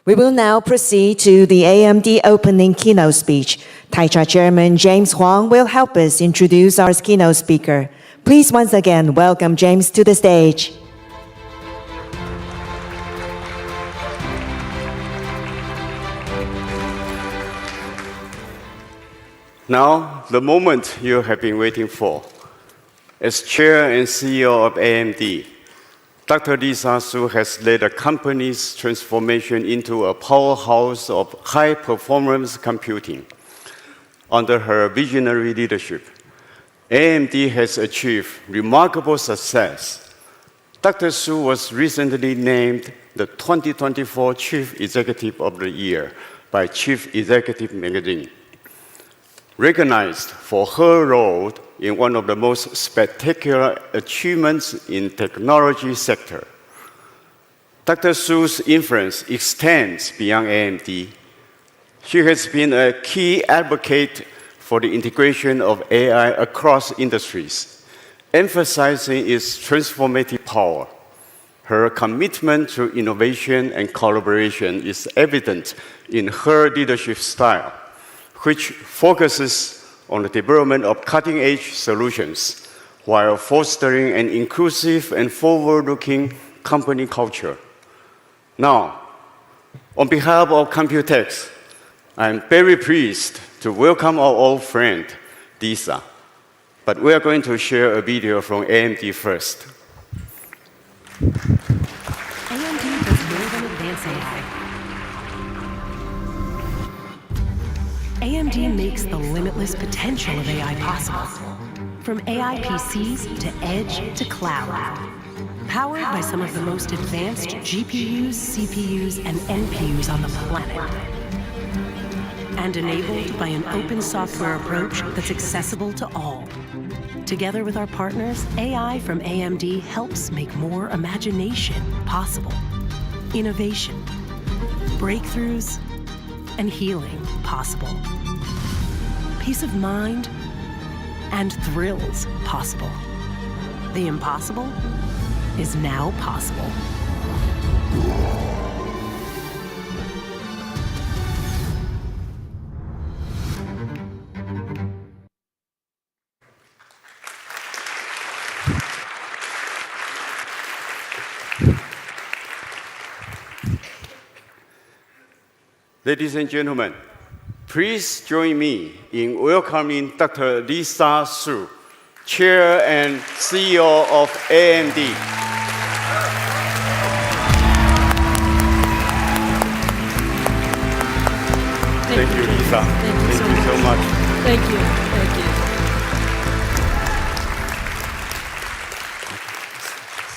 We will now proceed to the AMD opening keynote speech. Taicha Chairman James Huang will help us introduce our keynote speaker. Please once again welcome James to the stage. Now, the moment you have been waiting for. As Chair and CEO of AMD, Dr. Lisa Su has led the company's transformation into a powerhouse of high-performance computing. Under her visionary leadership, AMD has achieved remarkable success. Dr. Su was recently named the 2024 Chief Executive of the Year by Chief Executive Magazine. Recognized for her role in one of the most spectacular achievements in the technology sector, Dr. Su's influence extends beyond AMD. She has been a key advocate for the integration of AI across industries, emphasizing its transformative power. Her commitment to innovation and collaboration is evident in her leadership style, which focuses on the development of cutting-edge solutions while fostering an inclusive and forward-looking company culture. Now, on behalf of Computex, I'm very pleased to welcome our old friend, Lisa. But we are going to share a video from AMD first. AMD does more than advance AI. AMD makes the limitless potential of AI possible. From AI PCs to edge to cloud. Powered by some of the most advanced GPUs, CPUs, and NPUs on the planet. And enabled by an open software approach that's accessible to all. Together with our partners, AI from AMD helps make more imagination possible. Innovation, breakthroughs, and healing possible. Peace of mind and thrills possible. The impossible is now possible. Ladies and gentlemen, please join me in welcoming Dr. Lisa Su, Chair and CEO of AMD. Thank you, Lisa. Thank you so much. Thank you. Thank you.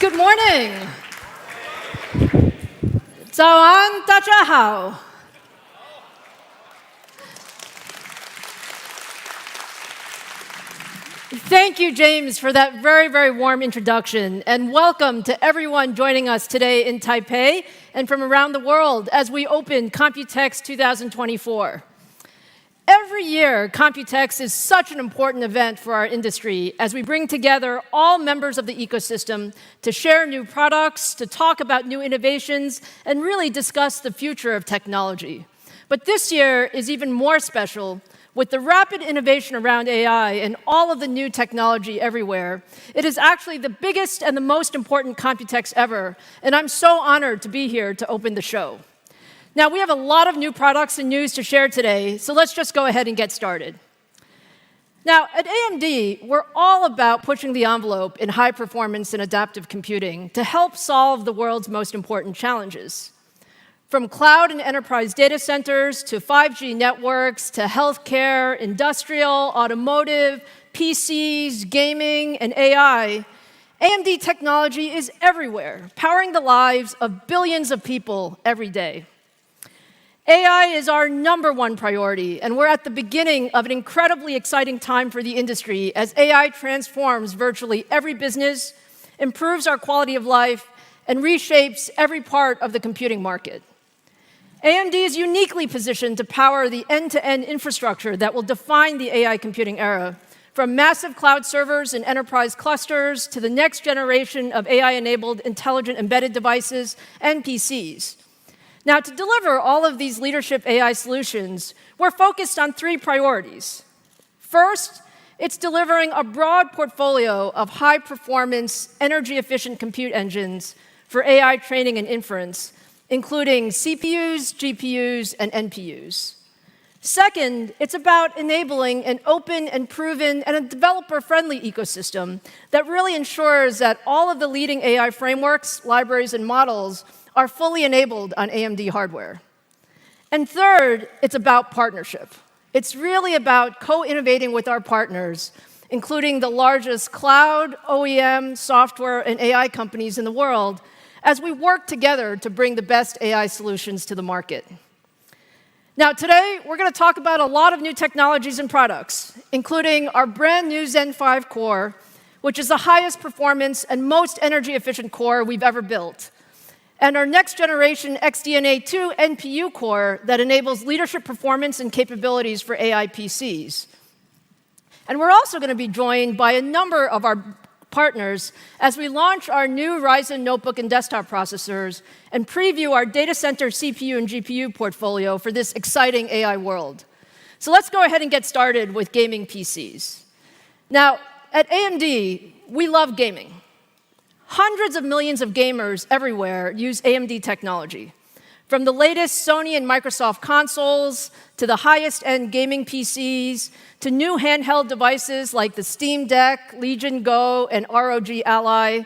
Good morning. 早安，大家好。Thank you, James, for that very, very warm introduction, and welcome to everyone joining us today in Taipei and from around the world as we open Computex 2024. Every year, Computex is such an important event for our industry as we bring together all members of the ecosystem to share new products, to talk about new innovations, and really discuss the future of technology. But this year is even more special. With the rapid innovation around AI and all of the new technology everywhere, it is actually the biggest and the most important Computex ever, and I'm so honored to be here to open the show. Now, we have a lot of new products and news to share today, so let's just go ahead and get started. Now, at AMD, we're all about pushing the envelope in high performance and adaptive computing to help solve the world's most important challenges. From cloud and enterprise data centers to 5G networks to healthcare, industrial, automotive, PCs, gaming, and AI, AMD technology is everywhere, powering the lives of billions of people every day. AI is our #1 priority, and we're at the beginning of an incredibly exciting time for the industry as AI transforms virtually every business, improves our quality of life, and reshapes every part of the computing market. AMD is uniquely positioned to power the end-to-end infrastructure that will define the AI computing era, from massive cloud servers and enterprise clusters to the next generation of AI-enabled intelligent embedded devices and PCs. Now, to deliver all of these leadership AI solutions, we're focused on 3 priorities. First, it's delivering a broad portfolio of high-performance, energy-efficient compute engines for AI training and inference, including CPUs, GPUs, and NPUs. Second, it's about enabling an open and proven and a developer-friendly ecosystem that really ensures that all of the leading AI frameworks, libraries, and models are fully enabled on AMD hardware. And third, it's about partnership. It's really about co-innovating with our partners, including the largest cloud, OEM, software, and AI companies in the world, as we work together to bring the best AI solutions to the market. Now, today, we're going to talk about a lot of new technologies and products, including our brand new Zen 5 core, which is the highest performance and most energy-efficient core we've ever built, and our next-generation XDNA 2 NPU core that enables leadership performance and capabilities for AI PCs. And we're also going to be joined by a number of our partners as we launch our new Ryzen notebook and desktop processors and preview our data center CPU and GPU portfolio for this exciting AI world. So let's go ahead and get started with gaming PCs. Now, at AMD, we love gaming. Hundreds of millions of gamers everywhere use AMD technology, from the latest Sony and Microsoft consoles to the highest-end gaming PCs to new handheld devices like the Steam Deck, Legion Go, and ROG Ally.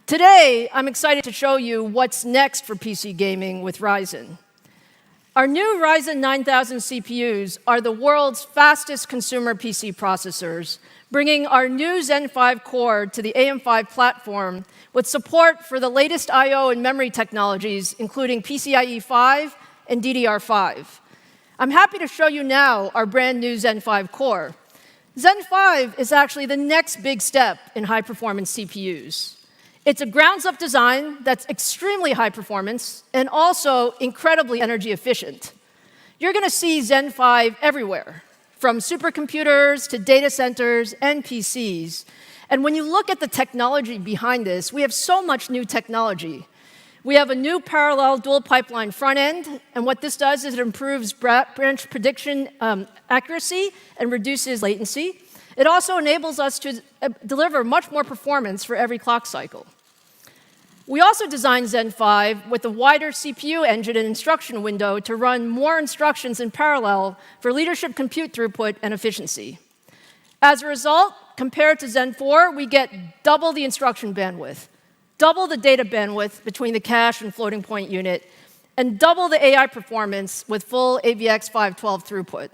Today, I'm excited to show you what's next for PC gaming with Ryzen. Our new Ryzen 9000 CPUs are the world's fastest consumer PC processors, bringing our new Zen 5 core to the AM5 platform with support for the latest I/O and memory technologies, including PCIe 5 and DDR5. I'm happy to show you now our brand new Zen 5 core. Zen 5 is actually the next big step in high-performance CPUs. It's a grounds-up design that's extremely high performance and also incredibly energy efficient. You're going to see Zen 5 everywhere, from supercomputers to data centers and PCs. And when you look at the technology behind this, we have so much new technology. We have a new parallel dual pipeline front end, and what this does is it improves branch prediction accuracy and reduces latency. It also enables us to deliver much more performance for every clock cycle. We also designed Zen 5 with a wider CPU engine and instruction window to run more instructions in parallel for leadership compute throughput and efficiency. As a result, compared to Zen 4, we get double the instruction bandwidth, double the data bandwidth between the cache and floating point unit, and double the AI performance with full AVX 512 throughput.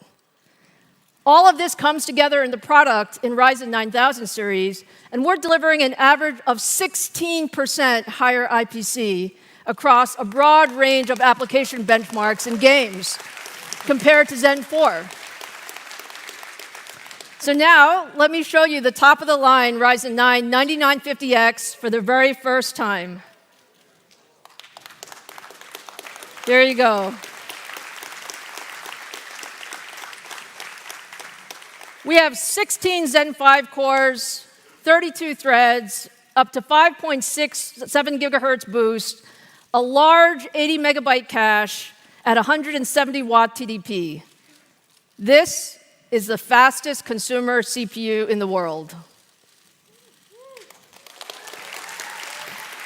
All of this comes together in the product in Ryzen 9000 series, and we're delivering an average of 16% higher IPC across a broad range of application benchmarks and games compared to Zen 4. So now, let me show you the top-of-the-line Ryzen 9 9950X for the very first time. There you go. We have 16 Zen 5 cores, 32 threads, up to 5.67 gigahertz boost, a large 80 megabyte cache at 170 watt TDP. This is the fastest consumer CPU in the world.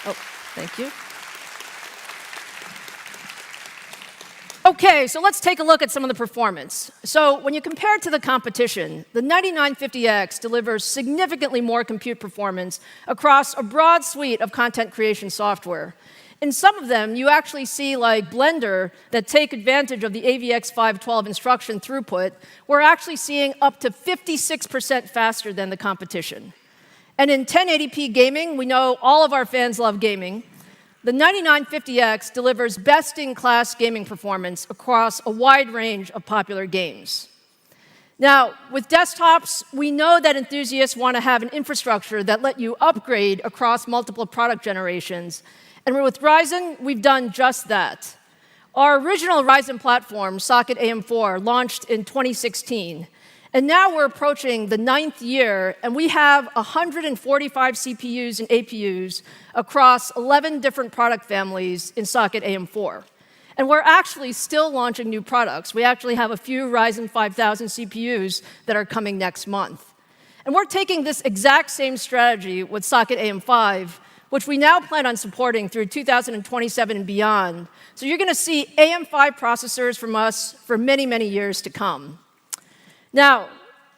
Oh, thank you. Okay, so let's take a look at some of the performance. So when you compare it to the competition, the 9950X delivers significantly more compute performance across a broad suite of content creation software. In some of them, you actually see, like Blender, that take advantage of the AVX 512 instruction throughput. We're actually seeing up to 56% faster than the competition. And in 1080p gaming, we know all of our fans love gaming. The 9950X delivers best-in-class gaming performance across a wide range of popular games. Now, with desktops, we know that enthusiasts want to have an infrastructure that let you upgrade across multiple product generations. And with Ryzen, we've done just that. Our original Ryzen platform, Socket AM4, launched in 2016. And now we're approaching the 9th year, and we have 145 CPUs and APUs across 11 different product families in Socket AM4. And we're actually still launching new products. We actually have a few Ryzen 5000 CPUs that are coming next month. And we're taking this exact same strategy with Socket AM5, which we now plan on supporting through 2027 and beyond. So you're going to see AM5 processors from us for many, many years to come. Now,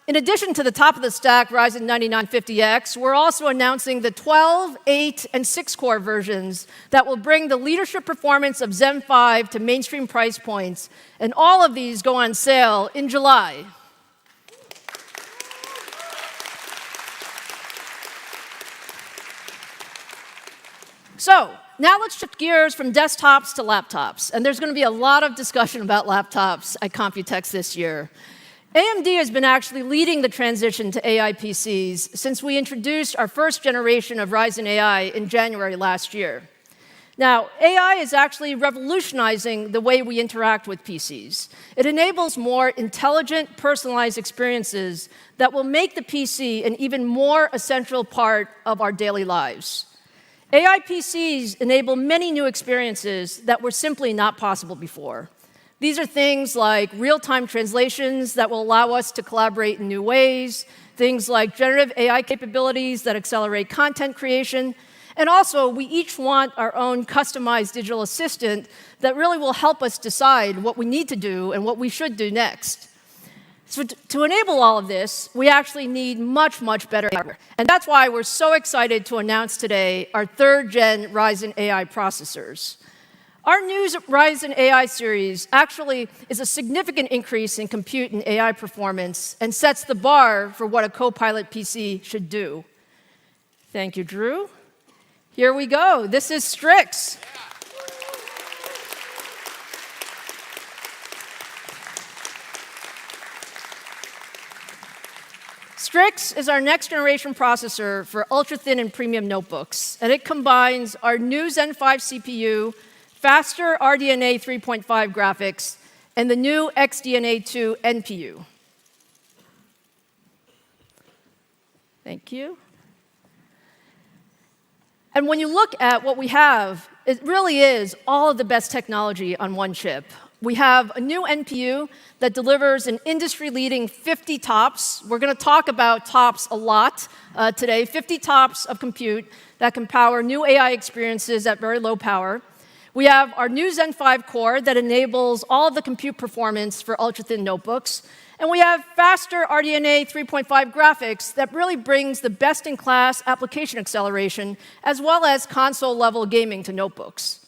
in addition to the top-of-the-stack Ryzen 9950X, we're also announcing the 12, 8, and 6-core versions that will bring the leadership performance of Zen 5 to mainstream price points, and all of these go on sale in July. So now let's shift gears from desktops to laptops, and there's going to be a lot of discussion about laptops at Computex this year. AMD has been actually leading the transition to AI PCs since we introduced our first generation of Ryzen AI in January last year. Now, AI is actually revolutionizing the way we interact with PCs. It enables more intelligent, personalized experiences that will make the PC an even more essential part of our daily lives. AI PCs enable many new experiences that were simply not possible before. These are things like real-time translations that will allow us to collaborate in new ways, things like generative AI capabilities that accelerate content creation, and also we each want our own customized digital assistant that really will help us decide what we need to do and what we should do next. So to enable all of this, we actually need much, much better hardware. And that's why we're so excited to announce today our 3rd-gen Ryzen AI processors. Our new Ryzen AI series actually is a significant increase in compute and AI performance and sets the bar for what a Copilot PC should do. Thank you, Drew. Here we go. This is Strix. Strix is our next-generation processor for ultra-thin and premium notebooks, and it combines our new Zen 5 CPU, faster RDNA 3.5 graphics, and the new XDNA 2 NPU. Thank you. And when you look at what we have, it really is all of the best technology on one chip. We have a new NPU that delivers an industry-leading 50 TOPS. We're going to talk about TOPS a lot today, 50 TOPS of compute that can power new AI experiences at very low power. We have our new Zen 5 core that enables all of the compute performance for ultra-thin notebooks. And we have faster RDNA 3.5 graphics that really brings the best-in-class application acceleration as well as console-level gaming to notebooks.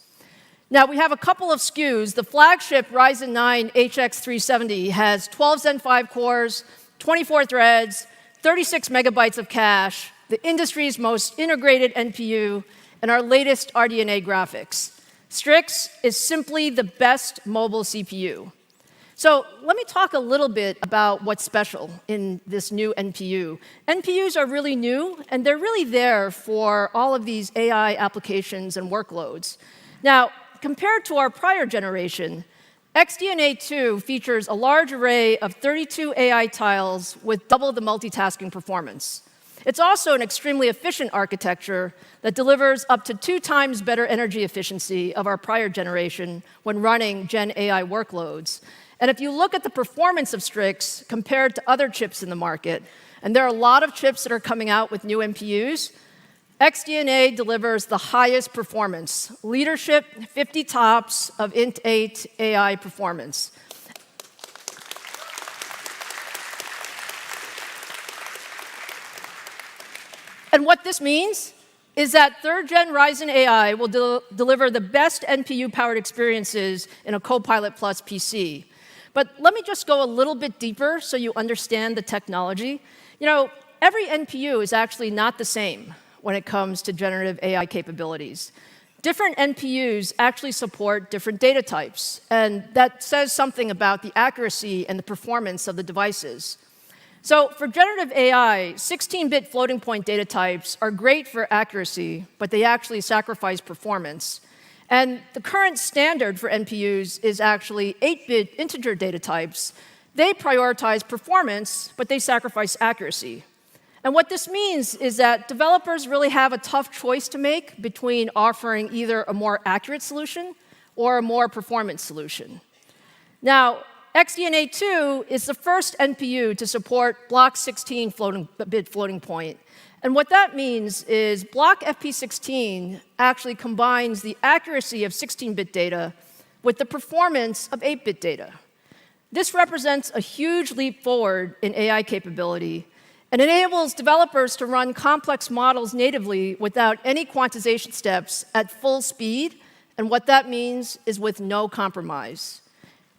Now, we have a couple of SKUs. The flagship Ryzen 9 HX370 has 12 Zen 5 cores, 24 threads, 36 megabytes of cache, the industry's most integrated NPU, and our latest RDNA graphics. Strix is simply the best mobile CPU. So let me talk a little bit about what's special in this new NPU. NPUs are really new, and they're really there for all of these AI applications and workloads. Now, compared to our prior generation, XDNA 2 features a large array of 32 AI tiles with double the multitasking performance. It's also an extremely efficient architecture that delivers up to 2 times better energy efficiency of our prior generation when running Gen AI workloads. And if you look at the performance of Strix compared to other chips in the market, and there are a lot of chips that are coming out with new NPUs, XDNA delivers the highest performance, leadership 50 TOPS of Int8 AI performance. And what this means is that 3rd-gen Ryzen AI will deliver the best NPU-powered experiences in a Copilot Plus PC. But let me just go a little bit deeper so you understand the technology. You know, every NPU is actually not the same when it comes to generative AI capabilities. Different NPUs actually support different data types, and that says something about the accuracy and the performance of the devices. So for generative AI, 16-bit floating-point data types are great for accuracy, but they actually sacrifice performance. And the current standard for NPUs is actually 8-bit integer data types. They prioritize performance, but they sacrifice accuracy. And what this means is that developers really have a tough choice to make between offering either a more accurate solution or a more performant solution. Now, XDNA2 is the first NPU to support block 16 bit floating point. And what that means is block FP16 actually combines the accuracy of 16-bit data with the performance of 8-bit data. This represents a huge leap forward in AI capability and enables developers to run complex models natively without any quantization steps at full speed. And what that means is with no compromise.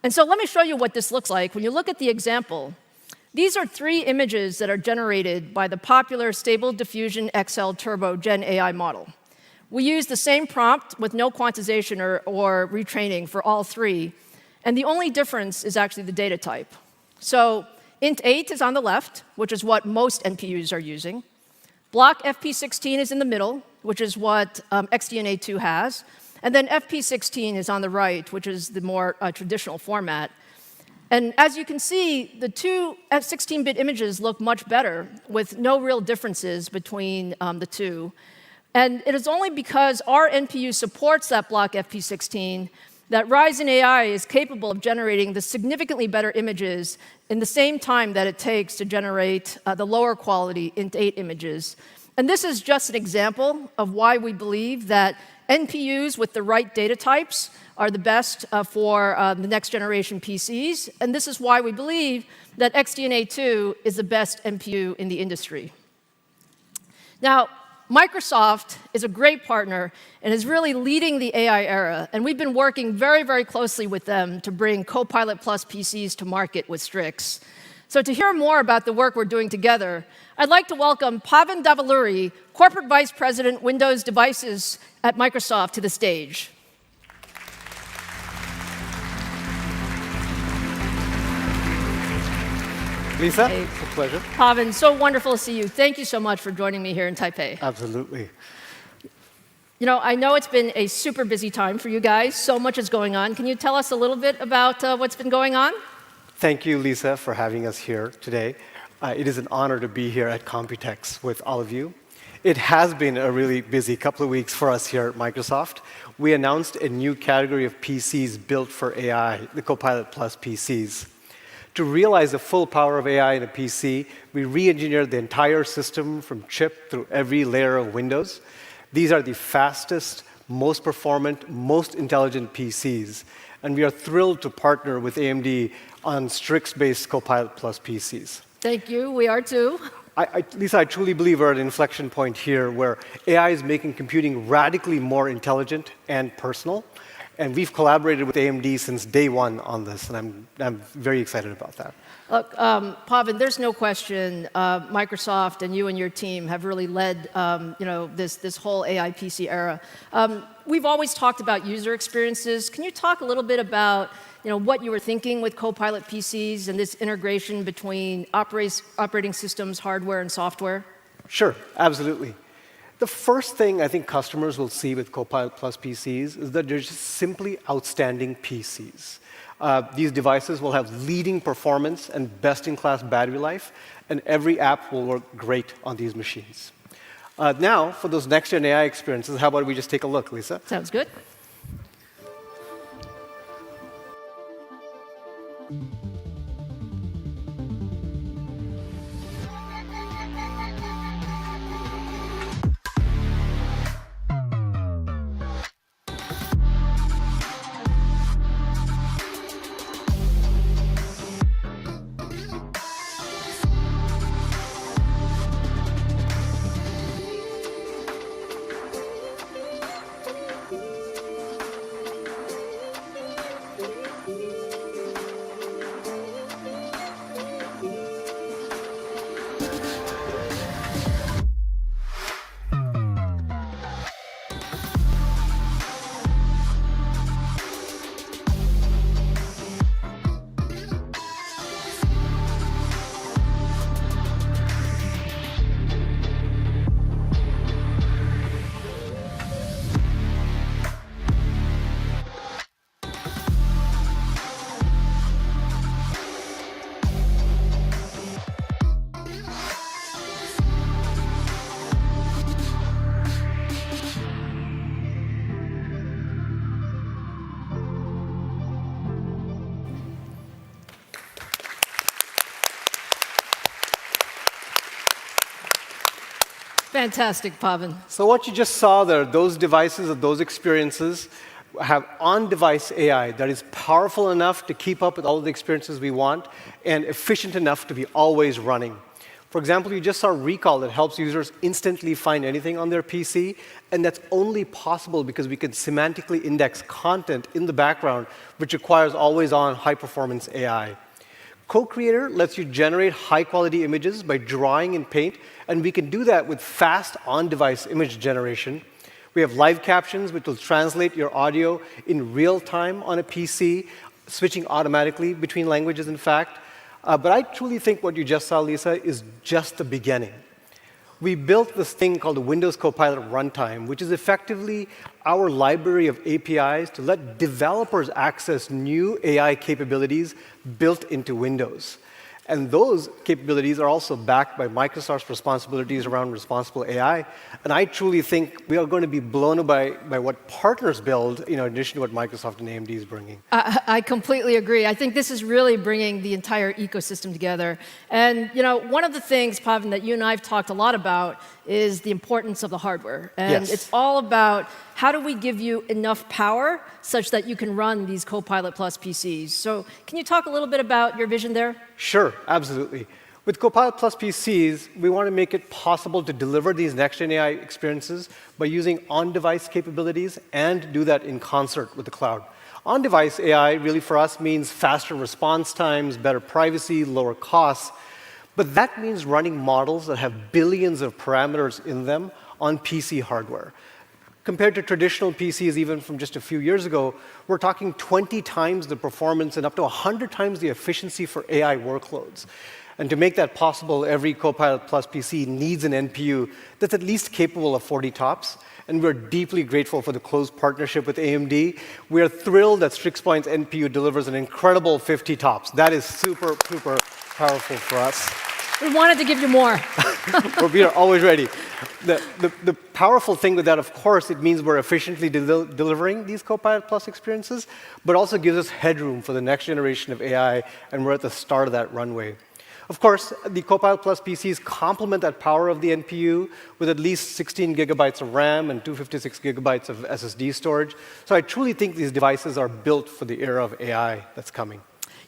And so let me show you what this looks like. When you look at the example, these are 3 images that are generated by the popular Stable Diffusion XL Turbo Gen AI model. We use the same prompt with no quantization or retraining for all 3. And the only difference is actually the data type. So int8 is on the left, which is what most NPUs are using. Block FP16 is in the middle, which is what XDNA2 has. And then FP16 is on the right, which is the more traditional format. And as you can see, the 2 16-bit images look much better with no real differences between the 2. And it is only because our NPU supports that block FP16 that Ryzen AI is capable of generating the significantly better images in the same time that it takes to generate the lower quality int8 images. And this is just an example of why we believe that NPUs with the right data types are the best for the next generation PCs. And this is why we believe that XDNA2 is the best NPU in the industry. Now, Microsoft is a great partner and is really leading the AI era. And we've been working very, very closely with them to bring Copilot Plus PCs to market with Strix. So to hear more about the work we're doing together, I'd like to welcome Pavan Davaluri, Corporate Vice President, Windows Devices at Microsoft, to the stage. Lisa, Hey. it's a pleasure. Pavan, so wonderful to see you. Thank you so much for joining me here in Taipei. Absolutely. You know, I know it's been a super busy time for you guys. So much is going on. Can you tell us a little bit about what's been going on? Thank you, Lisa, for having us here today. It is an honor to be here at Computex with all of you. It has been a really busy couple of weeks for us here at Microsoft. We announced a new category of PCs built for AI, the Copilot Plus PCs. To realize the full power of AI in a PC, we re-engineered the entire system from chip through every layer of Windows. These are the fastest, most performant, most intelligent PCs. And we are thrilled to partner with AMD on Strix-based Copilot Plus PCs. Thank you. We are too. Lisa, I truly believe we're at an inflection point here where AI is making computing radically more intelligent and personal. And we've collaborated with AMD since day one on this, and I'm very excited about that. Look, Pavan, there's no question Microsoft and you and your team have really led this whole AI PC era. We've always talked about user experiences. Can you talk a little bit about what you were thinking with Copilot PCs and this integration between operating systems, hardware, and software? Sure, absolutely. The first thing I think customers will see with Copilot Plus PCs is that they're just simply outstanding PCs. These devices will have leading performance and best-in-class battery life, and every app will work great on these machines. Now, for those next-gen AI experiences, how about we just take a look, Lisa? Sounds good. Fantastic, Pavan. So what you just saw there, those devices or those experiences have on-device AI that is powerful enough to keep up with all of the experiences we want and efficient enough to be always running. For example, you just saw Recall that helps users instantly find anything on their PC, and that's only possible because we can semantically index content in the background, which requires always-on high-performance AI. Co-Creator lets you generate high-quality images by drawing in Paint, and we can do that with fast on-device image generation. We have live captions, which will translate your audio in real time on a PC, switching automatically between languages, in fact. But I truly think what you just saw, Lisa, is just the beginning. We built this thing called the Windows Copilot Runtime, which is effectively our library of APIs to let developers access new AI capabilities built into Windows. And those capabilities are also backed by Microsoft's responsibilities around responsible AI. And I truly think we are going to be blown away by what partners build, in addition to what Microsoft and AMD is bringing. I completely agree. I think this is really bringing the entire ecosystem together. And one of the things, Pavan, that you and I have talked a lot about is the importance of the hardware. And it's all about how do we give you enough power such that you can run these Copilot Plus PCs. So can you talk a little bit about your vision there? Sure, absolutely. With Copilot Plus PCs, we want to make it possible to deliver these next-gen AI experiences by using on-device capabilities and do that in concert with the cloud. On-device AI really for us means faster response times, better privacy, lower costs. But that means running models that have billions of parameters in them on PC hardware. Compared to traditional PCs, even from just a few years ago, we're talking 20 times the performance and up to 100 times the efficiency for AI workloads. And to make that possible, every Copilot Plus PC needs an NPU that's at least capable of 40 TOPS. And we're deeply grateful for the close partnership with AMD. We are thrilled that StrixPoint's NPU delivers an incredible 50 TOPS. That is super powerful for us. We wanted to give you more. We are always ready. The powerful thing with that, of course, it means we're efficiently delivering these Copilot Plus experiences, but also gives us headroom for the next generation of AI, and we're at the start of that runway. Of course, the Copilot Plus PCs complement that power of the NPU with at least 16 gigabytes of RAM and 256 gigabytes of SSD storage. So I truly think these devices are built for the era of AI that's coming.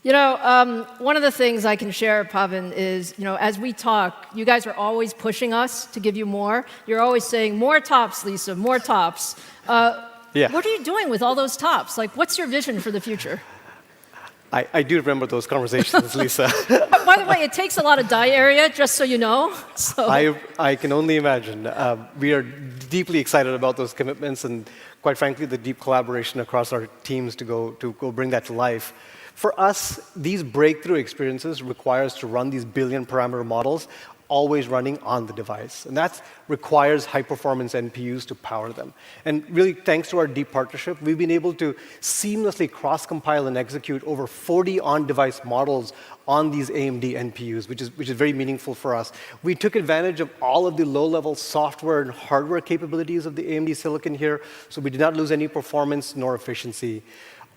One of the things I can share, Pavan, is, as we talk, you guys are always pushing us to give you more. You're always saying, more TOPS, Lisa, more TOPS. Yeah. What are you doing with all those TOPS? Like, what's your vision for the future? I do remember those conversations, Lisa. By the way, it takes a lot of die area, just so you know. So. I can only imagine. We are deeply excited about those commitments and, quite frankly, the deep collaboration across our teams to go bring that to life. For us, these breakthrough experiences require us to run these billion-parameter models always running on the device. And that requires high-performance NPUs to power them. And really, thanks to our deep partnership, we've been able to seamlessly cross-compile and execute over 40 on-device models on these AMD NPUs, which is very meaningful for us. We took advantage of all of the low-level software and hardware capabilities of the AMD silicon here, so we did not lose any performance nor efficiency.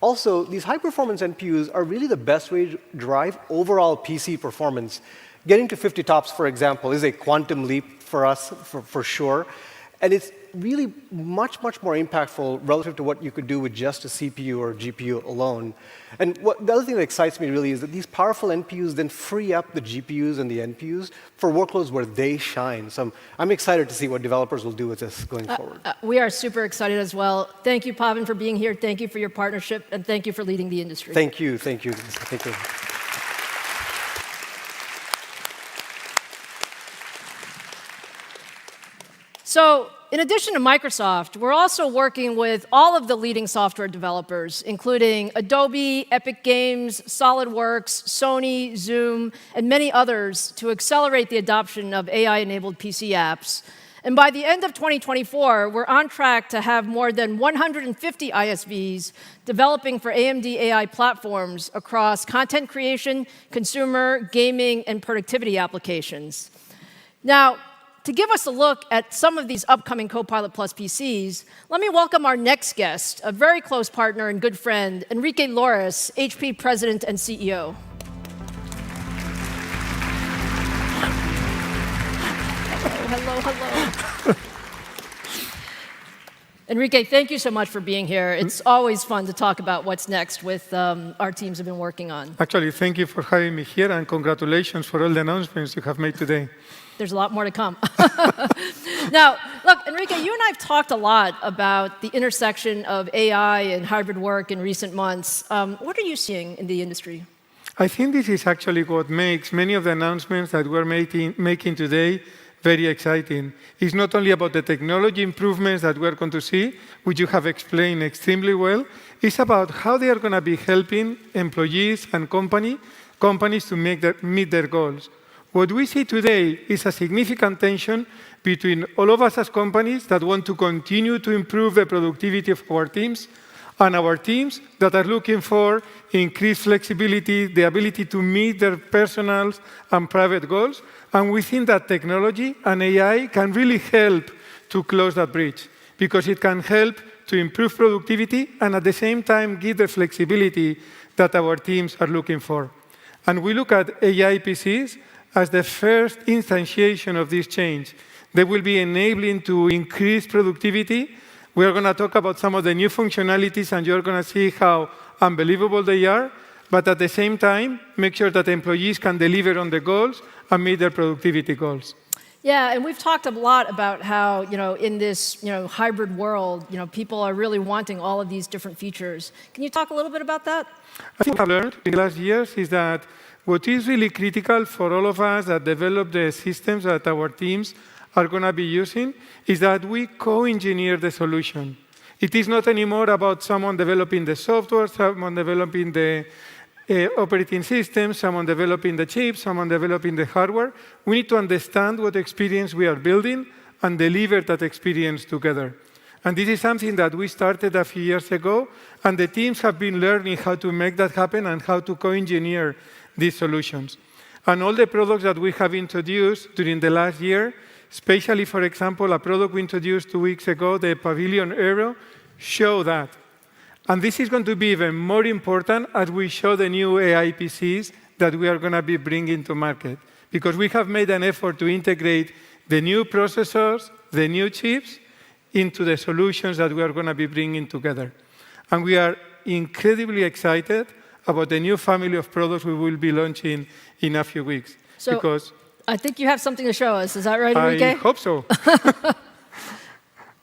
Also, these high-performance NPUs are really the best way to drive overall PC performance. Getting to 50 TOPS, for example, is a quantum leap for us, for sure. And it's really much more impactful relative to what you could do with just a CPU or GPU alone. And the other thing that excites me really is that these powerful NPUs then free up the GPUs and the NPUs for workloads where they shine. So I'm excited to see what developers will do with this going forward. We are super excited as well. Thank you, Pavan, for being here. Thank you for your partnership. And thank you for leading the industry. Thank you. Thank you. Thank you. So, in addition to Microsoft, we're also working with all of the leading software developers, including Adobe, Epic Games, SolidWorks, Sony, Zoom, and many others, to accelerate the adoption of AI-enabled PC apps. And by the end of 2024, we're on track to have more than 150 ISVs developing for AMD AI platforms across content creation, consumer, gaming, and productivity applications. Now, to give us a look at some of these upcoming Copilot Plus PCs, let me welcome our next guest, a very close partner and good friend, Enrique Lores, HP President and CEO. hello, hello. Enrique, thank you so much for being here. It's always fun to talk about what's next with our teams have been working on. Actually, thank you for having me here, and congratulations for all the announcements you have made today. There's a lot more to come. Now, look, Enrique, you and I have talked a lot about the intersection of AI and hybrid work in recent months. What are you seeing in the industry? I think this is actually what makes many of the announcements that we're making today very exciting. It's not only about the technology improvements that we're going to see, which you have explained extremely well. It's about how they are going to be helping employees and companies to meet their goals. What we see today is a significant tension between all of us as companies that want to continue to improve the productivity of our teams and our teams that are looking for increased flexibility, the ability to meet their personal and private goals. And we think that technology and AI can really help to close that bridge because it can help to improve productivity and at the same time give the flexibility that our teams are looking for. And we look at AI PCs as the first instantiation of this change. They will be enabling to increase productivity. We are going to talk about some of the new functionalities, and you're going to see how unbelievable they are. But at the same time, make sure that employees can deliver on the goals and meet their productivity goals. Yeah, and we've talked a lot about how, in this, hybrid world, people are really wanting all of these different features. Can you talk a little bit about that? I think what I've learned in the last years is that what is really critical for all of us that develop the systems that our teams are going to be using is that we co-engineer the solution. It is not anymore about someone developing the software, someone developing the operating system, someone developing the chips, someone developing the hardware. We need to understand what experience we are building and deliver that experience together. And this is something that we started a few years ago, and the teams have been learning how to make that happen and how to co-engineer these solutions. And all the products that we have introduced during the last year, especially, for example, a product we introduced 2 weeks ago, the Pavilion Aero, show that. And this is going to be even more important as we show the new AI PCs that we are going to be bringing to market. Because we have made an effort to integrate the new processors, the new chips, into the solutions that we are going to be bringing together. And we are incredibly excited about the new family of products we will be launching in a few weeks. So because I think you have something to show us. Is that right, Enrique? I hope so.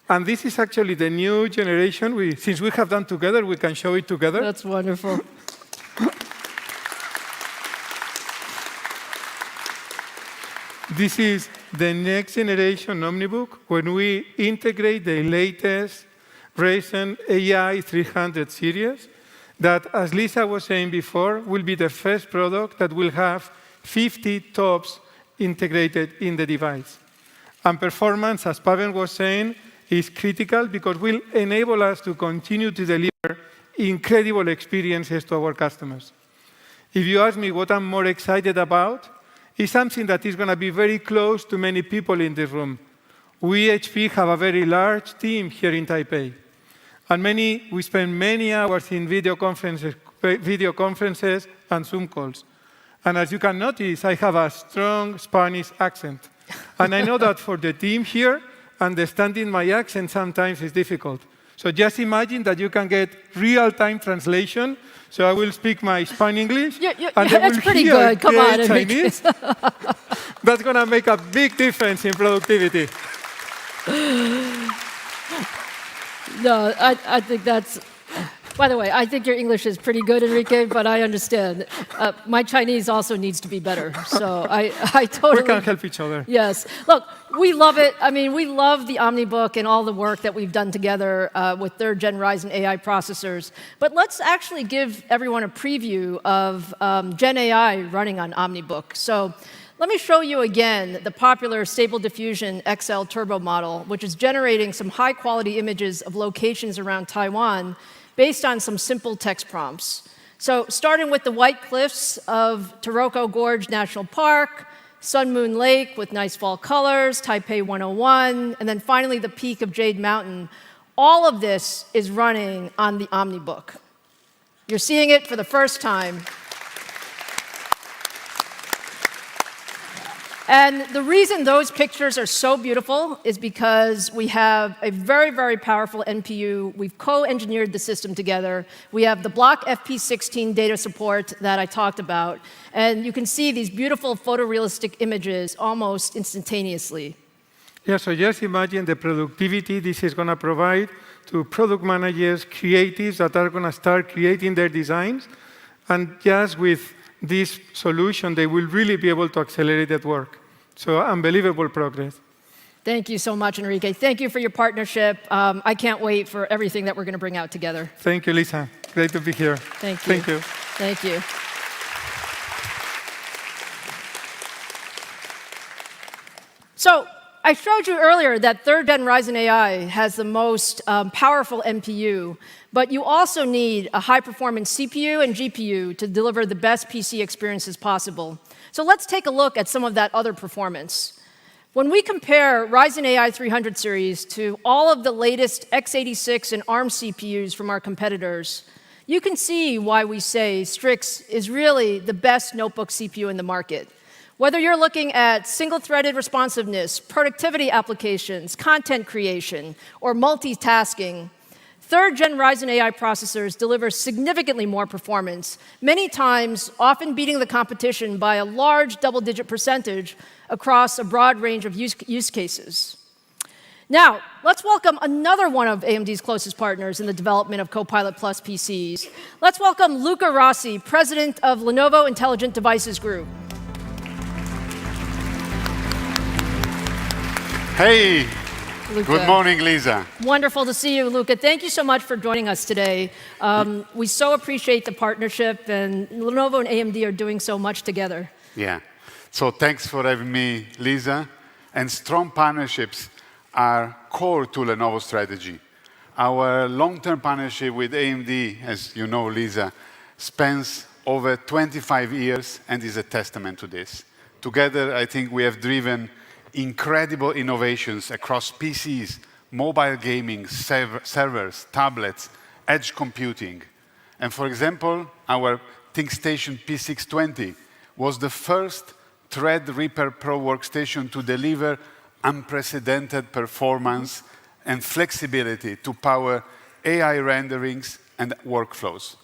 And this is actually the new generation. Since we have done together, we can show it together. That's wonderful. This is the next generation Omnibook when we integrate the latest Ryzen AI 300 series that, as Lisa was saying before, will be the first product that will have 50 TOPS integrated in the device. And performance, as Pavan was saying, is critical because it will enable us to continue to deliver incredible experiences to our customers. If you ask me what I'm more excited about, it's something that is going to be very close to many people in this room. We, HP, have a very large team here in Taipei. And we spend many hours in video conferences and Zoom calls. And as you can notice, I have a strong Spanish accent. And I know that for the team here, understanding my accent sometimes is difficult. So just imagine that you can get real-time translation. So I will speak my Spanish-English. And that's pretty good. Come on, Chinese. That's going to make a big difference in productivity. No, I think that's... By the way, I think your English is pretty good, Enrique, but I understand. My Chinese also needs to be better, so I totally... We can help each other. Yes. Look, we love it. I mean, we love the Omnibook and all the work that we've done together with third-gen Ryzen AI processors. But let's actually give everyone a preview of Gen AI running on Omnibook. So let me show you again the popular Stable Diffusion XL Turbo model, which is generating some high-quality images of locations around Taiwan based on some simple text prompts. So starting with the white cliffs of Taroko Gorge National Park, Sun Moon Lake with nice fall colors, Taipei 101, and then finally the peak of Jade Mountain. All of this is running on the Omnibook. You're seeing it for the first time. And the reason those pictures are so beautiful is because we have a very, very powerful NPU. We've co-engineered the system together. We have the block FP16 data support that I talked about. And you can see these beautiful photorealistic images almost instantaneously. Yeah, so just imagine the productivity this is going to provide to product managers, creatives that are going to start creating their designs. And just with this solution, they will really be able to accelerate that work. So unbelievable progress. Thank you so much, Enrique. Thank you for your partnership. I can't wait for everything that we're going to bring out together. Thank you, Lisa. Great to be here. Thank you. Thank you. Thank you. So I showed you earlier that third-gen Ryzen AI has the most powerful NPU, but you also need a high-performance CPU and GPU to deliver the best PC experiences possible. So let's take a look at some of that other performance. When we compare Ryzen AI 300 series to all of the latest x86 and ARM CPUs from our competitors, you can see why we say Strix is really the best notebook CPU in the market. Whether you're looking at single-threaded responsiveness, productivity applications, content creation, or multitasking, third-gen Ryzen AI processors deliver significantly more performance, many times often beating the competition by a large double-digit percentage across a broad range of use cases. Now, let's welcome another one of AMD's closest partners in the development of Copilot+ PCs. Let's welcome Luca Rossi, president of Lenovo Intelligent Devices Group. Hey, Luca. Good morning, Lisa. Wonderful to see you, Luca. Thank you so much for joining us today. We so appreciate the partnership, and Lenovo and AMD are doing so much together. Yeah, so thanks for having me, Lisa. And strong partnerships are core to Lenovo's strategy. Our long-term partnership with AMD, as you know, Lisa, spans over 25 years and is a testament to this. Together, I think we have driven incredible innovations across PCs, mobile gaming, servers, tablets, edge computing. And for example, our ThinkStation P620 was the first Threadripper Pro workstation to deliver unprecedented performance and flexibility to power AI renderings and workflows.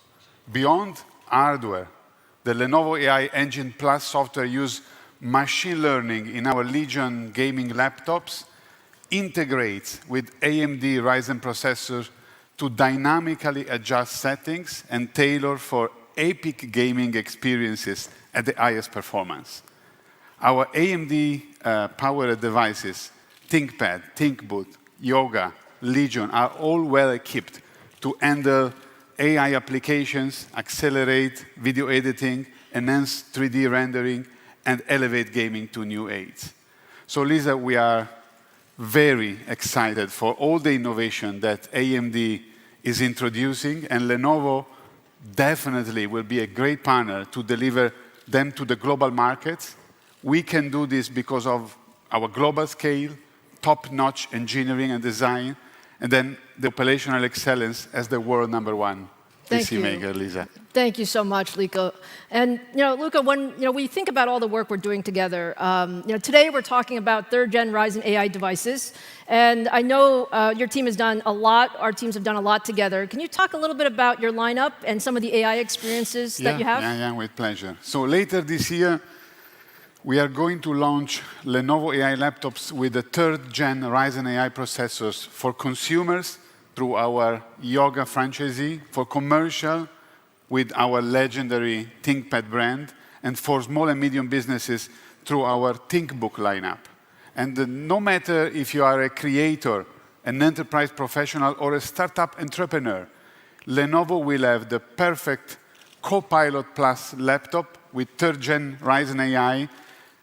Beyond hardware, the Lenovo AI Engine Plus software uses machine learning in our Legion gaming laptops, integrates with AMD Ryzen processors to dynamically adjust settings and tailor for epic gaming experiences at the highest performance. Our AMD-powered devices, ThinkPad, ThinkBoot, Yoga, Legion, are all well equipped to handle AI applications, accelerate video editing, enhance 3D rendering, and elevate gaming to new heights. So, Lisa, we are very excited for all the innovation that AMD is introducing, and Lenovo definitely will be a great partner to deliver them to the global markets. We can do this because of our global scale, top-notch engineering and design, and then the operational excellence as the world #1 PC maker, Lisa. Thank you so much, Luca. And Luca, when we think about all the work we're doing together, today we're talking about third-gen Ryzen AI devices, and I know your team has done a lot. Our teams have done a lot together. Can you talk a little bit about your lineup and some of the AI experiences that you have? Yeah, with pleasure. So later this year, we are going to launch Lenovo AI laptops with the third-gen Ryzen AI processors for consumers through our Yoga franchisee, for commercial with our legendary ThinkPad brand, and for small and medium businesses through our ThinkBook lineup. And no matter if you are a creator, an enterprise professional, or a startup entrepreneur, Lenovo will have the perfect Copilot Plus laptop with third-gen Ryzen AI,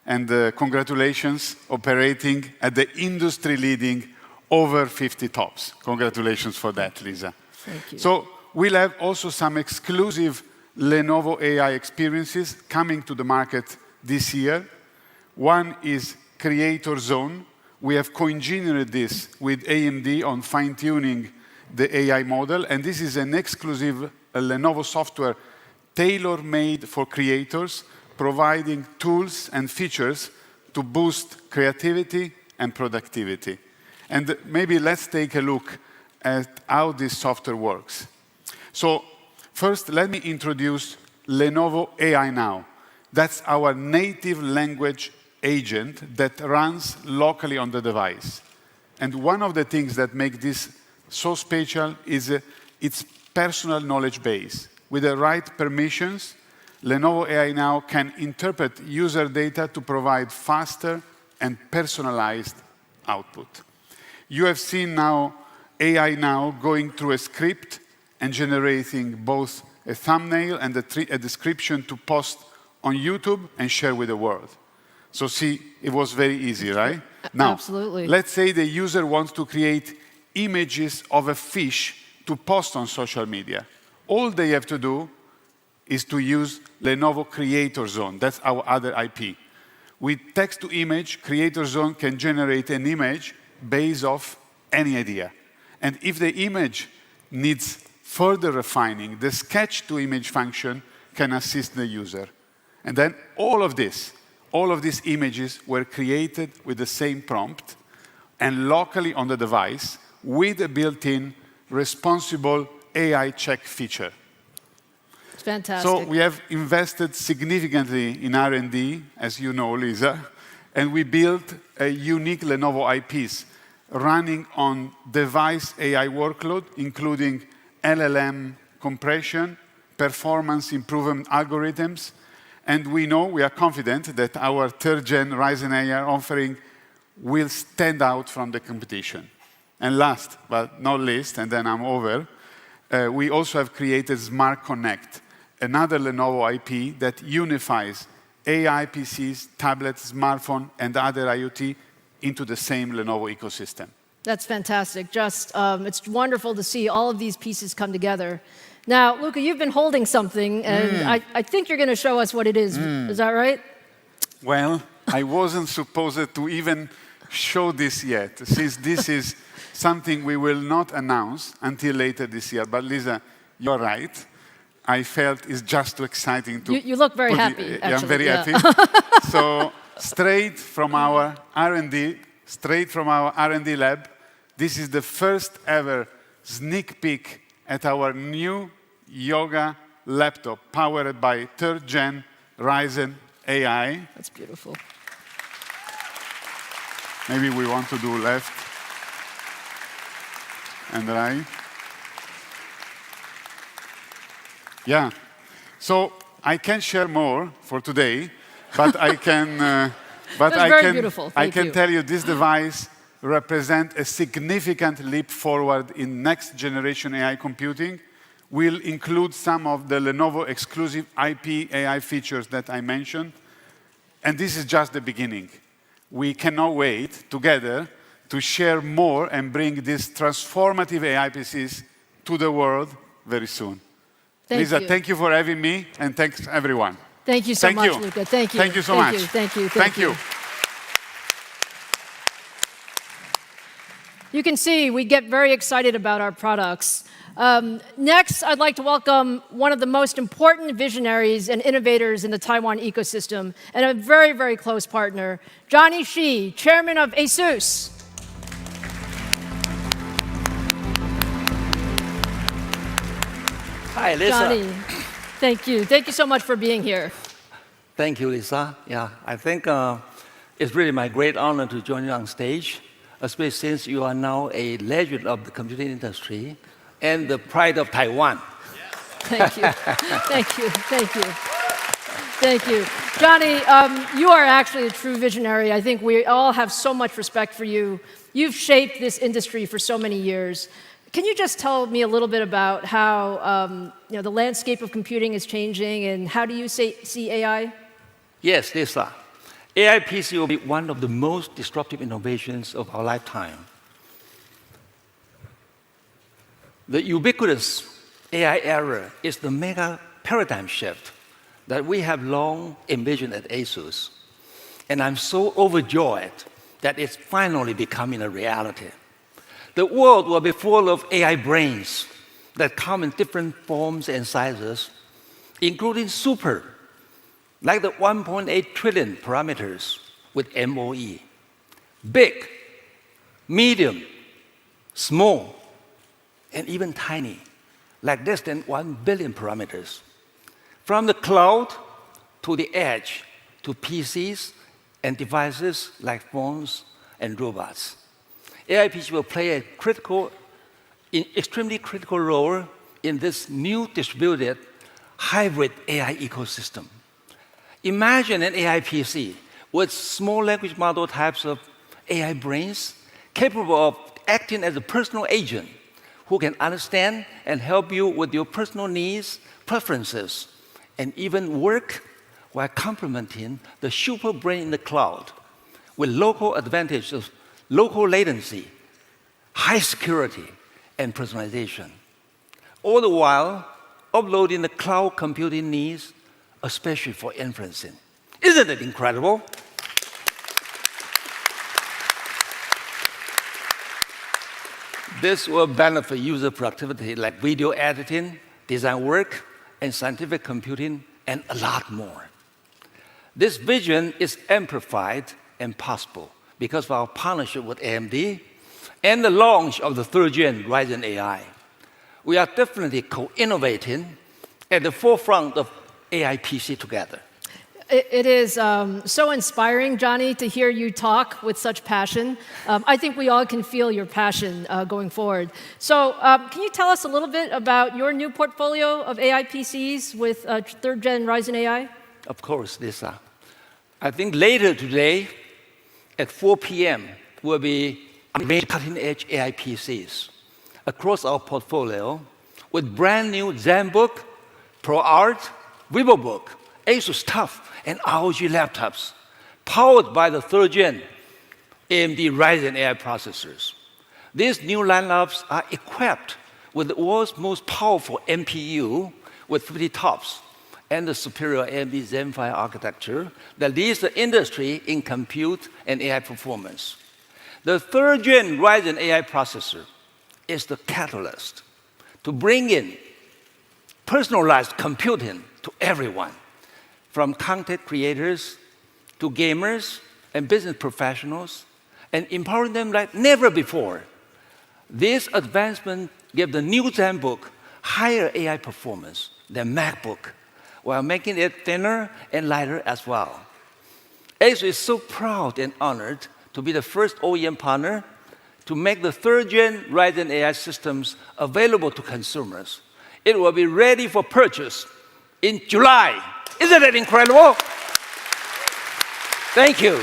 and congratulations, operating at the industry-leading over 50 TOPS. Congratulations for that, Lisa. Thank you. So we'll have also some exclusive Lenovo AI experiences coming to the market this year. One is Creator Zone. We have co-engineered this with AMD on fine-tuning the AI model, and this is an exclusive Lenovo software tailor-made for creators, providing tools and features to boost creativity and productivity. And maybe let's take a look at how this software works. So first, let me introduce Lenovo AI Now. That's our native language agent that runs locally on the device. And one of the things that make this so special is its personal knowledge base. With the right permissions, Lenovo AI Now can interpret user data to provide faster and personalized output. You have seen now AI Now going through a script and generating both a thumbnail and a description to post on YouTube and share with the world. So see, it was very easy, right? Now, absolutely. Let's say the user wants to create images of a fish to post on social media. All they have to do is to use Lenovo Creator Zone. That's our other IP. With text-to-image, Creator Zone can generate an image based off any idea. And if the image needs further refining, the sketch-to-image function can assist the user. And then all of these images were created with the same prompt and locally on the device with a built-in responsible AI check feature. It's fantastic. So we have invested significantly in R&D, as you know, Lisa, and we built a unique Lenovo IPs running on device AI workload, including LLM compression, performance improvement algorithms, and we are confident that our third-gen Ryzen AI offering will stand out from the competition. And last but not least, and then I'm over, we also have created Smart Connect, another Lenovo IP that unifies AI PCs, tablets, smartphone, and other IoT into the same Lenovo ecosystem. That's fantastic. It's wonderful to see all of these pieces come together. Now, Luca, you've been holding something, and I think you're going to show us what it is. Is that right? Well, I wasn't supposed to even show this yet, since this is something we will not announce until later this year. But Lisa, you're right. I felt it's just too exciting to... You look very happy, actually. I'm very happy. So straight from our R&D lab, this is the first ever sneak peek at our new Yoga laptop powered by third-gen Ryzen AI. That's beautiful. Maybe we want to do left and right. Yeah. So I can share more for today, but I can. I can tell you this device represents a significant leap forward in next-generation AI computing. Will include some of the Lenovo exclusive IP AI features that I mentioned, and this is just the beginning. We cannot wait together to share more and bring these transformative AI PCs to the world very soon. Lisa, thank you for having me, and thanks everyone. Thank you so much, Luca. Thank you. Thank you so much. Thank you. Thank you. You can see we get very excited about our products. Next, I'd like to welcome one of the most important visionaries and innovators in the Taiwan ecosystem, and a very, very close partner, Johnny Shi, chairman of ASUS. Hi, Lisa. Johnny, thank you. Thank you so much for being here. Thank you, Lisa. Yeah, I think it's really my great honor to join you on stage, especially since you are now a legend of the computing industry and the pride of Taiwan. Thank you. Thank you. Thank you. Thank you. Johnny, you are actually a true visionary. I think we all have so much respect for you. You've shaped this industry for so many years. Can you just tell me a little bit about how the landscape of computing is changing, and how do you see AI? Yes, Lisa. AI PC will be one of the most disruptive innovations of our lifetime. The ubiquitous AI era is the mega paradigm shift that we have long envisioned at ASUS. And I'm so overjoyed that it's finally becoming a reality. The world will be full of AI brains that come in different forms and sizes, including super, like the 1.8 trillion parameters with MOE. Big, medium, small, and even tiny, like less than 1 billion parameters. From the cloud to the edge to PCs and devices like phones and robots. AI PC will play a extremely critical role in this new distributed hybrid AI ecosystem. Imagine an AI PC with small language model types of AI brains capable of acting as a personal agent who can understand and help you with your personal needs, preferences, and even work while complementing the super brain in the cloud with local advantages of local latency, high security, and personalization. All the while, uploading the cloud computing needs, especially for inferencing. Isn't it incredible? This will benefit user productivity like video editing, design work, and scientific computing, and a lot more. This vision is amplified and possible because of our partnership with AMD and the launch of the third-gen Ryzen AI. We are definitely co-innovating at the forefront of AI PC together. It is so inspiring, Johnny, to hear you talk with such passion. I think we all can feel your passion going forward. So can you tell us a little bit about your new portfolio of AI PCs with third-gen Ryzen AI? Of course, Lisa. I think later today at 4 p.m. will be cutting-edge AI PCs across our portfolio with brand new ZenBook, ProArt, VivoBook, Asus TUF, and ROG laptops, powered by the third-gen AMD Ryzen AI processors. These new lineups are equipped with the world's most powerful NPU with 50 TOPS and the superior AMD Zen 5 architecture that leads the industry in compute and AI performance. The third-gen Ryzen AI processor is the catalyst to bring in personalized computing to everyone, from content creators to gamers and business professionals, and empowering them like never before. This advancement gives the new ZenBook higher AI performance than MacBook, while making it thinner and lighter as well. Asus is so proud and honored to be the first OEM partner to make the third-gen Ryzen AI systems available to consumers. It will be ready for purchase in July. Isn't that incredible? Thank you.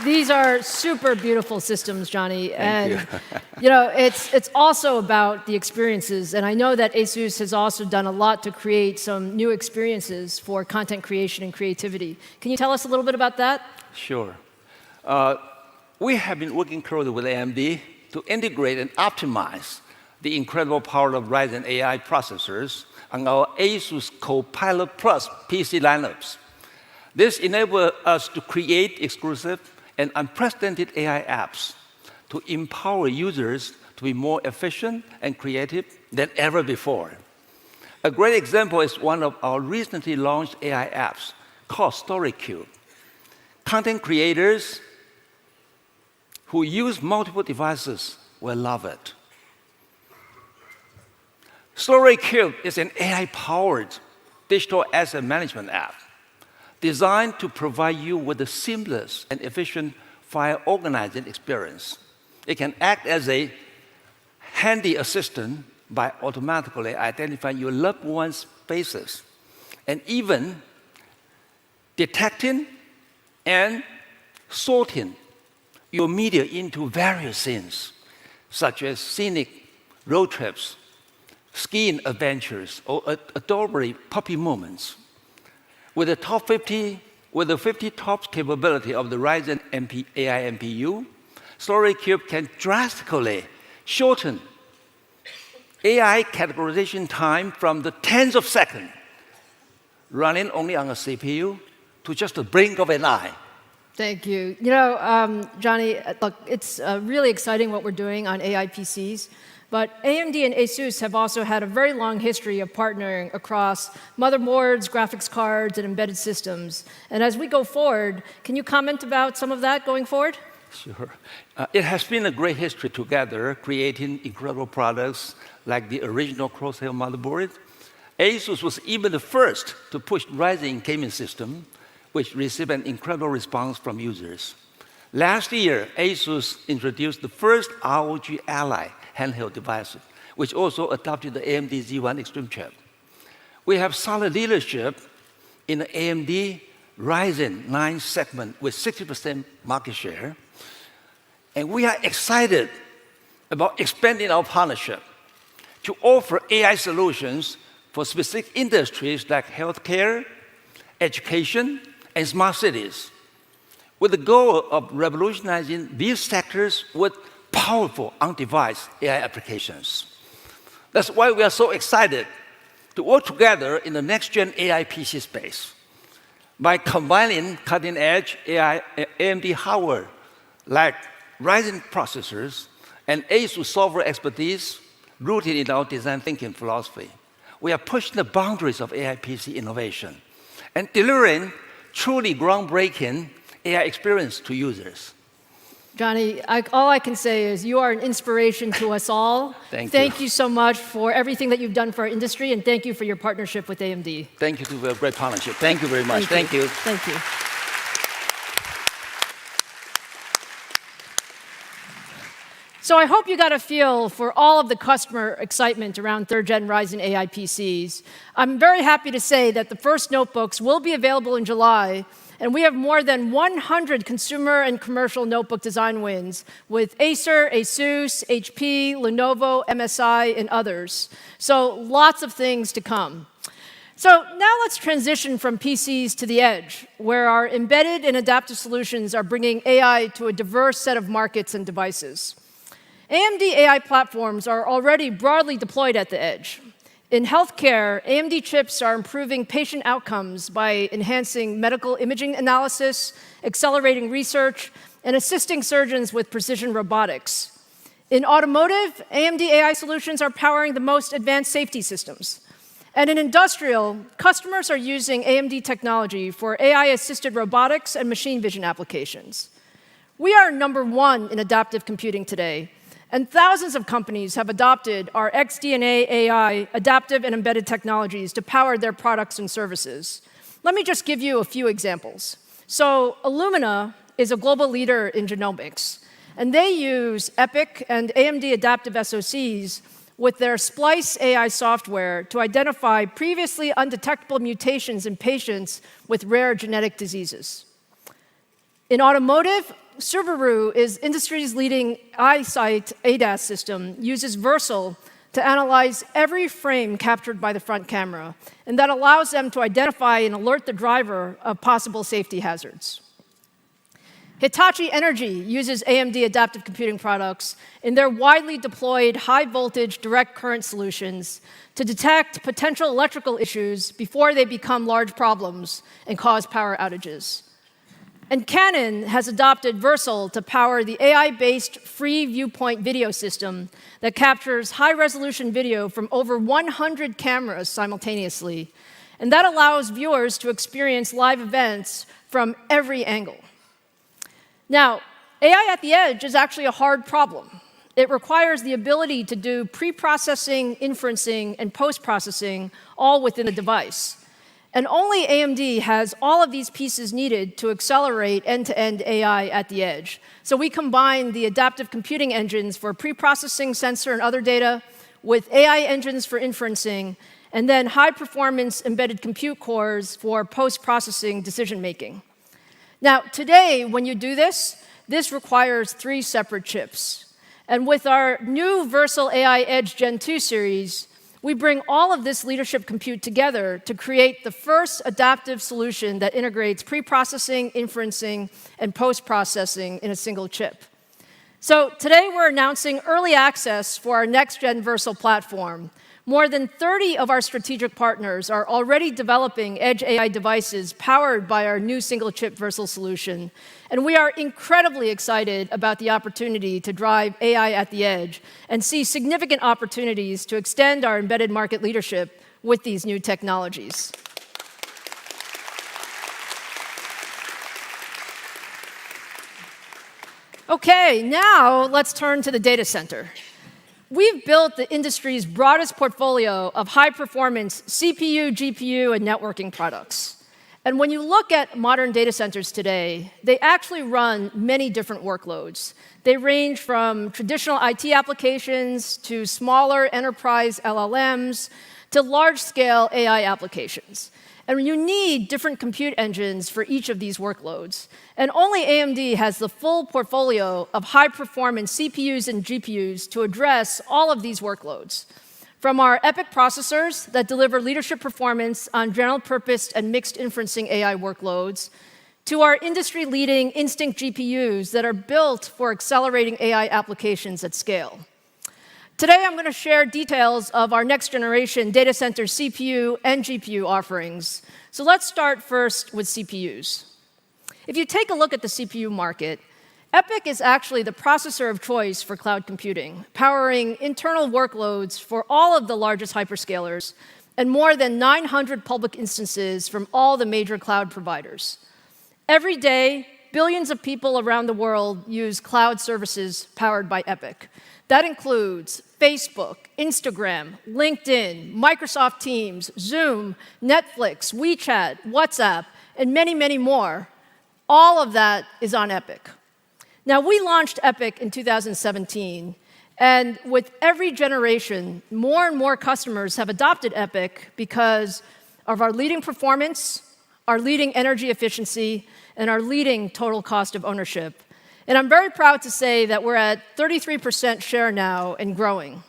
These are super beautiful systems, Johnny. And you know, it's also about the experiences. And I know that Asus has also done a lot to create some new experiences for content creation and creativity. Can you tell us a little bit about that? Sure. We have been working closely with AMD to integrate and optimize the incredible power of Ryzen AI processors on our Asus Copilot Plus PC lineups. This enables us to create exclusive and unprecedented AI apps to empower users to be more efficient and creative than ever before. A great example is one of our recently launched AI apps called StoryCube. Content creators who use multiple devices will love it. StoryCube is an AI-powered digital asset management app designed to provide you with a seamless and efficient file organizing experience. It can act as a handy assistant by automatically identifying your loved one's faces and even detecting and sorting your media into various scenes, such as scenic road trips, skiing adventures, or adorable puppy moments. With the 50 TOPS capability of the Ryzen AI NPU, StoryCube can drastically shorten AI categorization time from the tens of seconds running only on a CPU to just the blink of an eye. Thank you. You know, Johnny, look, it's really exciting what we're doing on AI PCs. But AMD and ASUS have also had a very long history of partnering across motherboards, graphics cards, and embedded systems. And as we go forward, can you comment about some of that going forward? Sure. It has been a great history together, creating incredible products like the original Crosshair motherboard. ASUS was even the first to push Ryzen gaming system, which received an incredible response from users. Last year, ASUS introduced the first ROG Ally handheld device, which also adopted the AMD Z1 Extreme chip. We have solid leadership in the AMD Ryzen 9 segment with 60% market share. And we are excited about expanding our partnership to offer AI solutions for specific industries like healthcare, education, and smart cities, with the goal of revolutionizing these sectors with powerful on-device AI applications. That's why we are so excited to work together in the next-gen AI PC space by combining cutting-edge AI AMD hardware like Ryzen processors and ASUS software expertise rooted in our design thinking philosophy. We are pushing the boundaries of AI PC innovation and delivering truly groundbreaking AI experience to users. Johnny, all I can say is you are an inspiration to us all. Thank you so much for everything that you've done for our industry, and thank you for your partnership with AMD. Thank you for a great partnership. Thank you very much. Thank you. Thank you. So I hope you got a feel for all of the customer excitement around third-gen Ryzen AI PCs. I'm very happy to say that the first notebooks will be available in July, and we have more than 100 consumer and commercial notebook design wins with Acer, ASUS, HP, Lenovo, MSI, and others. So lots of things to come. So now let's transition from PCs to the edge, where our embedded and adaptive solutions are bringing AI to a diverse set of markets and devices. AMD AI platforms are already broadly deployed at the edge. In healthcare, AMD chips are improving patient outcomes by enhancing medical imaging analysis, accelerating research, and assisting surgeons with precision robotics. In automotive, AMD AI solutions are powering the most advanced safety systems. And in industrial, customers are using AMD technology for AI-assisted robotics and machine vision applications. We are #1 in adaptive computing today, and thousands of companies have adopted our XDNA AI adaptive and embedded technologies to power their products and services. Let me just give you a few examples. So Illumina is a global leader in genomics, and they use EPIC and AMD adaptive SoCs with their Splice AI software to identify previously undetectable mutations in patients with rare genetic diseases. In automotive, Subaru is industry's leading EyeSight ADAS system, uses Versal to analyze every frame captured by the front camera, and that allows them to identify and alert the driver of possible safety hazards. Hitachi Energy uses AMD adaptive computing products in their widely deployed high-voltage direct current solutions to detect potential electrical issues before they become large problems and cause power outages. And Canon has adopted Versal to power the AI-based free viewpoint video system that captures high-resolution video from over 100 cameras simultaneously. And that allows viewers to experience live events from every angle. Now, AI at the edge is actually a hard problem. It requires the ability to do pre-processing, inferencing, and post-processing all within a device. And only AMD has all of these pieces needed to accelerate end-to-end AI at the edge. So we combine the adaptive computing engines for pre-processing sensor and other data with AI engines for inferencing, and then high-performance embedded compute cores for post-processing decision-making. Now, today, when you do this, this requires 3 separate chips. And with our new Versal AI Edge Gen 2 series, we bring all of this leadership compute together to create the first adaptive solution that integrates pre-processing, inferencing, and post-processing in a single chip. So today we're announcing early access for our next-gen Versal platform, More than 30 of our strategic partners are already developing edge AI devices powered by our new single-chip Versal solution. And we are incredibly excited about the opportunity to drive AI at the edge and see significant opportunities to extend our embedded market leadership with these new technologies. OK, now let's turn to the data center. We've built the industry's broadest portfolio of high-performance CPU, GPU, and networking products. And when you look at modern data centers today, they actually run many different workloads. They range from traditional IT applications to smaller enterprise LLMs to large-scale AI applications. And you need different compute engines for each of these workloads. And only AMD has the full portfolio of high-performance CPUs and GPUs to address all of these workloads. From our EPYC processors that deliver leadership performance on general-purpose and mixed inferencing AI workloads, to our industry-leading Instinct GPUs that are built for accelerating AI applications at scale. Today, I'm going to share details of our next-generation data center CPU and GPU offerings. So let's start first with CPUs. If you take a look at the CPU market, EPYC is actually the processor of choice for cloud computing, powering internal workloads for all of the largest hyperscalers and more than 900 public instances from all the major cloud providers. Every day, billions of people around the world use cloud services powered by EPYC. That includes Facebook, Instagram, LinkedIn, Microsoft Teams, Zoom, Netflix, WeChat, WhatsApp, and many, many more. All of that is on EPYC. Now, we launched EPYC in 2017, and with every generation, more and more customers have adopted EPYC because of our leading performance, our leading energy efficiency, and our leading total cost of ownership. And I'm very proud to say that we're at 33% share now and growing.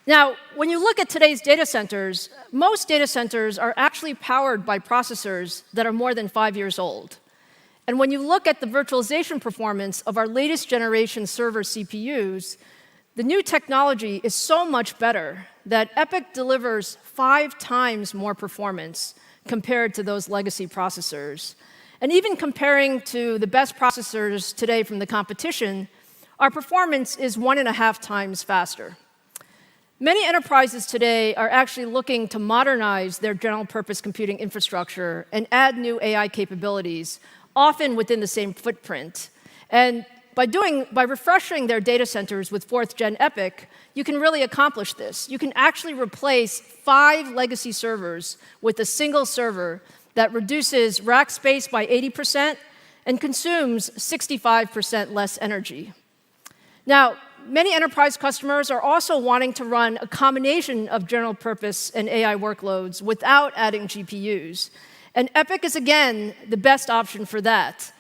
Now, when you look at today's data centers, most data centers are actually powered by processors that are more than 5 years old. And when you look at the virtualization performance of our latest generation server CPUs, the new technology is so much better that EPYC delivers 5 times more performance compared to those legacy processors. And even comparing to the best processors today from the competition, our performance is 1.5 times faster. Many enterprises today are actually looking to modernize their general-purpose computing infrastructure and add new AI capabilities, often within the same footprint. And by refreshing their data centers with 4th-gen EPYC, you can really accomplish this. You can actually replace 5 legacy servers with a single server that reduces rack space by 80% and consumes 65% less energy. Now, many enterprise customers are also wanting to run a combination of general purpose and AI workloads without adding GPUs. And EPYC is, again, the best option for that.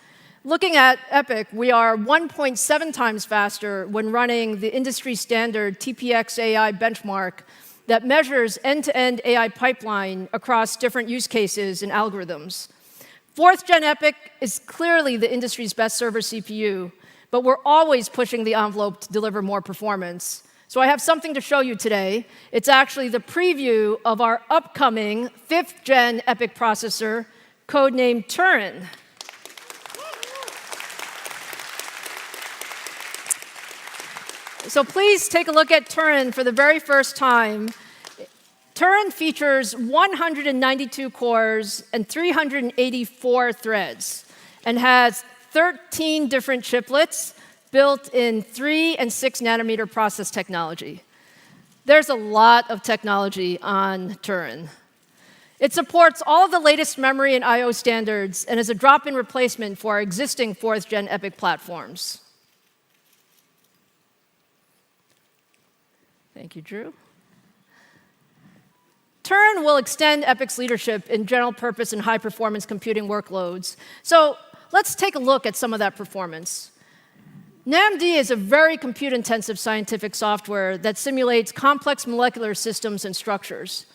Looking at EPYC, we are 1.7 times faster when running the industry standard TPX AI benchmark that measures end-to-end AI pipeline across different use cases and algorithms. 4th-gen EPYC is clearly the industry's best server CPU, but we're always pushing the envelope to deliver more performance. So I have something to show you today. It's actually the preview of our upcoming 5th-gen EPYC processor, codenamed Turin. So please take a look at Turin for the very first time. Turin features 192 cores and 384 threads and has 13 different chiplets built in 3 and 6 nanometer process technology. There's a lot of technology on Turin. It supports all of the latest memory and I/O standards and is a drop-in replacement for our existing 4th-gen EPYC platforms. Thank you, Drew. Turin will extend EPYC's leadership in general-purpose and high-performance computing workloads. So let's take a look at some of that performance. NAMD is a very compute-intensive scientific software that simulates complex molecular systems and structures.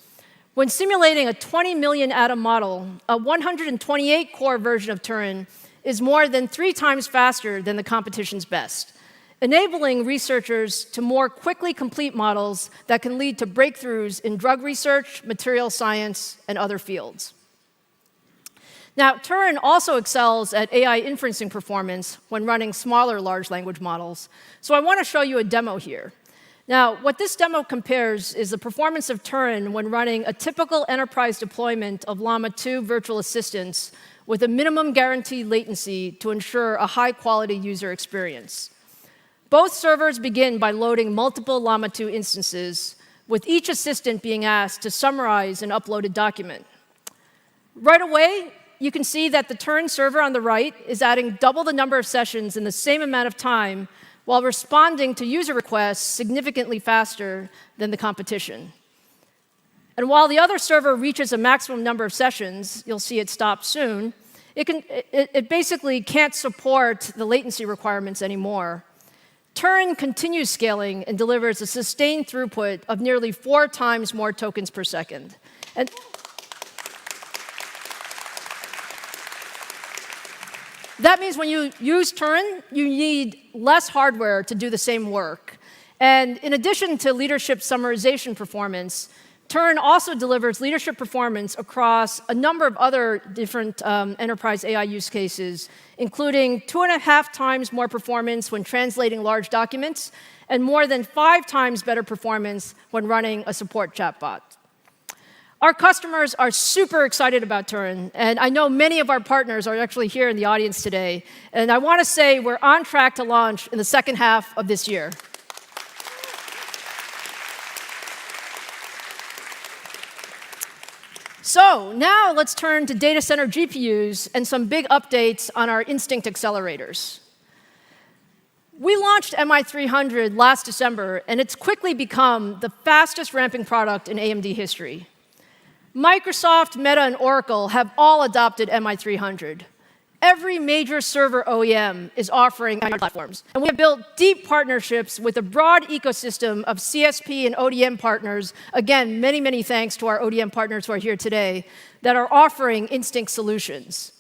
When simulating a 20 million atom model, a 128-core version of Turin is more than 3 times faster than the competition's best, enabling researchers to more quickly complete models that can lead to breakthroughs in drug research, material science, and other fields. Now, Turin also excels at AI inferencing performance when running smaller large language models. So I want to show you a demo here. Now, what this demo compares is the performance of Turin when running a typical enterprise deployment of Llama 2 virtual assistants with a minimum guaranteed latency to ensure a high-quality user experience. Both servers begin by loading multiple Llama 2 instances, with each assistant being asked to summarize an uploaded document. Right away, you can see that the Turin server on the right is adding double the number of sessions in the same amount of time while responding to user requests significantly faster than the competition. And while the other server reaches a maximum number of sessions, you'll see it stop soon, it basically can't support the latency requirements anymore. Turin continues scaling and delivers a sustained throughput of nearly 4 times more tokens per second. And that means when you use Turin, you need less hardware to do the same work. And in addition to leadership summarization performance, Turin also delivers leadership performance across a number of other different enterprise AI use cases, including 2.5 times more performance when translating large documents, and more than 5 times better performance when running a support chatbot. Our customers are super excited about Turin, and I know many of our partners are actually here in the audience today. And I want to say we're on track to launch in the second half of this year. So now let's turn to data center GPUs and some big updates on our Instinct accelerators. We launched MI300 last December, and it's quickly become the fastest ramping product in AMD history. Microsoft, Meta, and Oracle have all adopted MI300. Every major server OEM is offering MI300 platforms. And we have built deep partnerships with a broad ecosystem of CSP and ODM partners. Again, many, many thanks to our ODM partners who are here today that are offering Instinct solutions.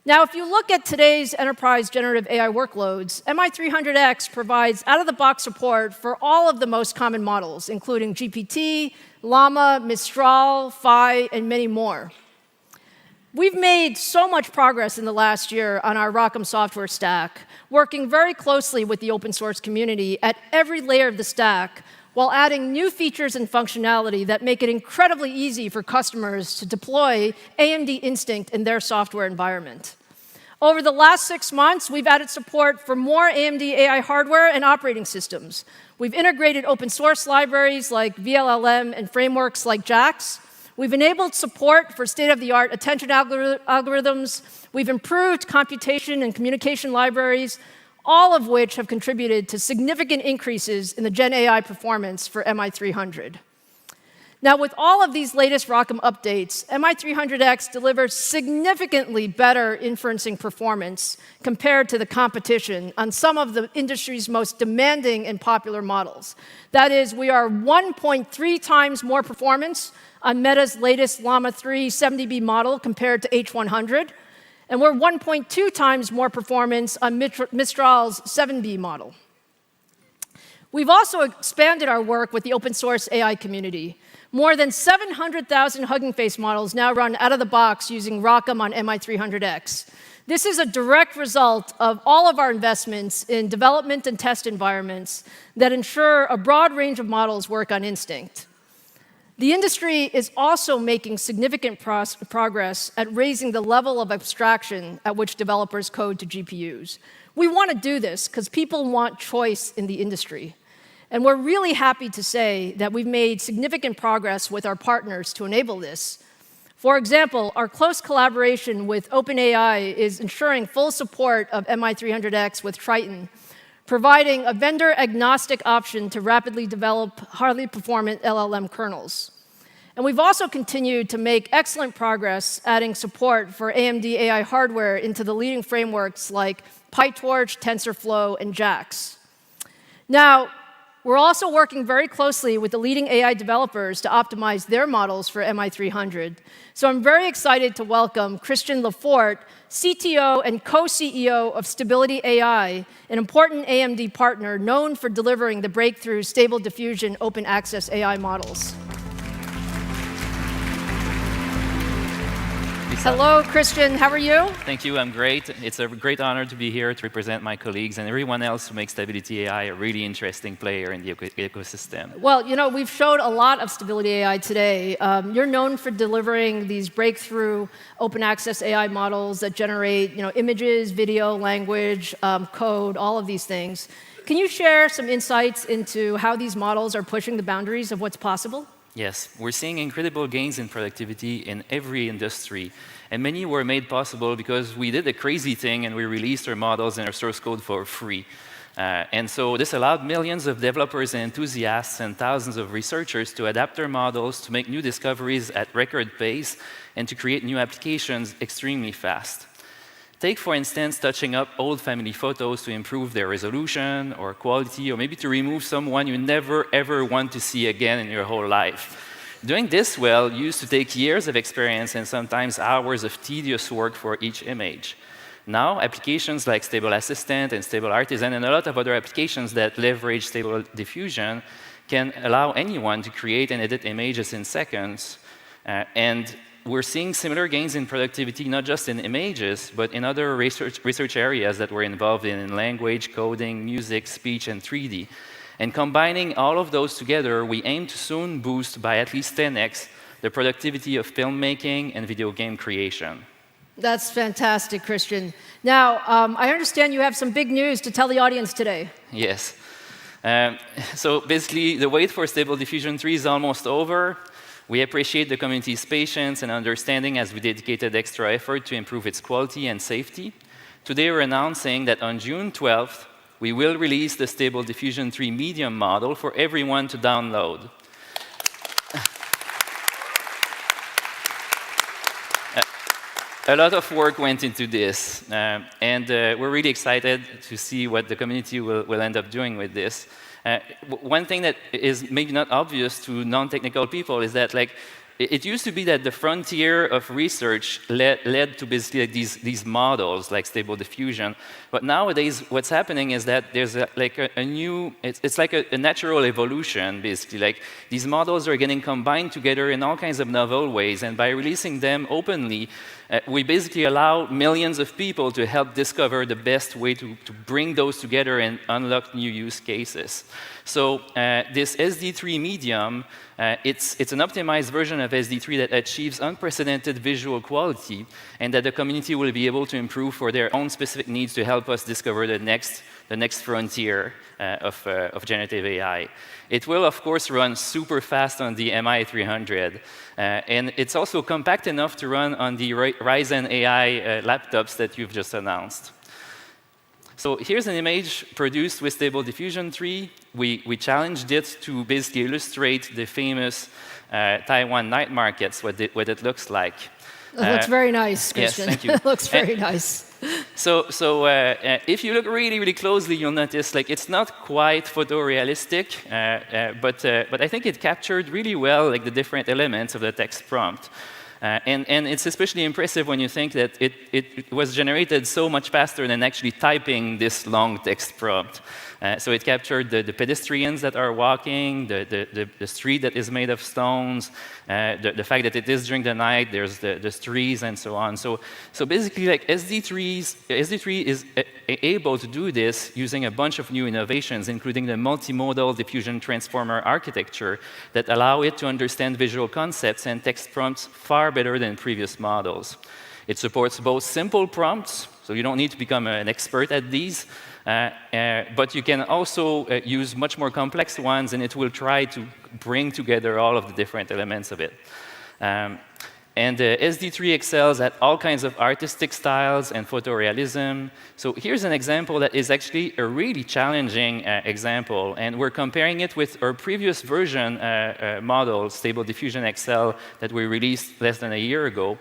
Now, if you look at today's enterprise generative AI workloads, MI300X provides out-of-the-box support for all of the most common models, including GPT, Llama, Mistral, Phi, and many more. We've made so much progress in the last year on our ROCm software stack, working very closely with the open source community at every layer of the stack, while adding new features and functionality that make it incredibly easy for customers to deploy AMD Instinct in their software environment. Over the last 6 months, we've added support for more AMD AI hardware and operating systems. We've integrated open source libraries like VLLM and frameworks like JAX. We've enabled support for state-of-the-art attention algorithms. We've improved computation and communication libraries, all of which have contributed to significant increases in the Gen AI performance for MI300. Now, with all of these latest ROCm updates, MI300X delivers significantly better inferencing performance compared to the competition on some of the industry's most demanding and popular models. That is, we are 1.3 times more performance on Meta's latest Llama 3 70B model compared to H100, and we're 1.2 times more performance on Mistral's 7B model. We've also expanded our work with the open source AI community. More than 700,000 Hugging Face models now run out of the box using ROCm on MI300X. This is a direct result of all of our investments in development and test environments that ensure a broad range of models work on Instinct. The industry is also making significant progress at raising the level of abstraction at which developers code to GPUs. We want to do this because people want choice in the industry. And we're really happy to say that we've made significant progress with our partners to enable this. For example, our close collaboration with OpenAI is ensuring full support of MI300X with Triton, providing a vendor-agnostic option to rapidly develop highly performant LLM kernels. And we've also continued to make excellent progress adding support for AMD AI hardware into the leading frameworks like PyTorch, TensorFlow, and JAX. Now, we're also working very closely with the leading AI developers to optimize their models for MI300. So I'm very excited to welcome Christian Lefort, CTO and co-CEO of Stability AI, an important AMD partner known for delivering the breakthrough Stable Diffusion open access AI models. Hello, Christian. How are you? Thank you. I'm great. It's a great honor to be here to represent my colleagues and everyone else who makes Stability AI a really interesting player in the ecosystem. Well, you know, we've showed a lot of Stability AI today. You're known for delivering these breakthrough open access AI models that generate, images, video, language, code, all of these things. Can you share some insights into how these models are pushing the boundaries of what's possible? Yes, we're seeing incredible gains in productivity in every industry, and many were made possible because we did a crazy thing and we released our models and our source code for free. And so this allowed millions of developers and enthusiasts and thousands of researchers to adapt their models, to make new discoveries at record pace, and to create new applications extremely fast. Take, for instance, touching up old family photos to improve their resolution or quality, or maybe to remove someone you never, ever want to see again in your whole life. Doing this well used to take years of experience and sometimes hours of tedious work for each image. Now, applications like Stable Assistant and Stable Artisan and a lot of other applications that leverage Stable Diffusion can allow anyone to create and edit images in seconds. And we're seeing similar gains in productivity, not just in images, but in other research areas that we're involved in language, coding, music, speech, and 3D. And combining all of those together, we aim to soon boost by at least 10x the productivity of filmmaking and video game creation. That's fantastic, Christian. Now, I understand you have some big news to tell the audience today. Yes. So basically, the wait for Stable Diffusion 3 is almost over. We appreciate the community's patience and understanding as we dedicated extra effort to improve its quality and safety. Today, we're announcing that on June 12th, we will release the Stable Diffusion 3 medium model for everyone to download. A lot of work went into this, and we're really excited to see what the community will end up doing with this. One thing that is maybe not obvious to non-technical people is that, it used to be that the frontier of research led to basically these models like Stable Diffusion. But nowadays, what's happening is that there's a new, it's like a natural evolution, basically. These models are getting combined together in all kinds of novel ways. And by releasing them openly, we basically allow millions of people to help discover the best way to bring those together and unlock new use cases. So this SD3 medium, it's an optimized version of SD3 that achieves unprecedented visual quality and that the community will be able to improve for their own specific needs to help us discover the next frontier of generative AI. It will, of course, run super fast on the MI300. And it's also compact enough to run on the Ryzen AI laptops that you've just announced. So here's an image produced with Stable Diffusion 3. We challenged it to basically illustrate the famous Taiwan night markets, what it looks like. It looks very nice, Christian. Yes, thank you. It looks very nice. So if you look really, really closely, you'll notice it's not quite photorealistic, but I think it captured really well the different elements of the text prompt. And it's especially impressive when you think that it was generated so much faster than actually typing this long text prompt. So it captured the pedestrians that are walking, the street that is made of stones, the fact that it is during the night, there's the trees and so on. So basically, SD3 is able to do this using a bunch of new innovations, including the multimodal diffusion transformer architecture that allow it to understand visual concepts and text prompts far better than previous models. It supports both simple prompts, so you don't need to become an expert at these, but you can also use much more complex ones, and it will try to bring together all of the different elements of it. And SD3 excels at all kinds of artistic styles and photorealism. So here's an example that is actually a really challenging example, and we're comparing it with our previous version model, Stable Diffusion XL, that we released less than a year ago.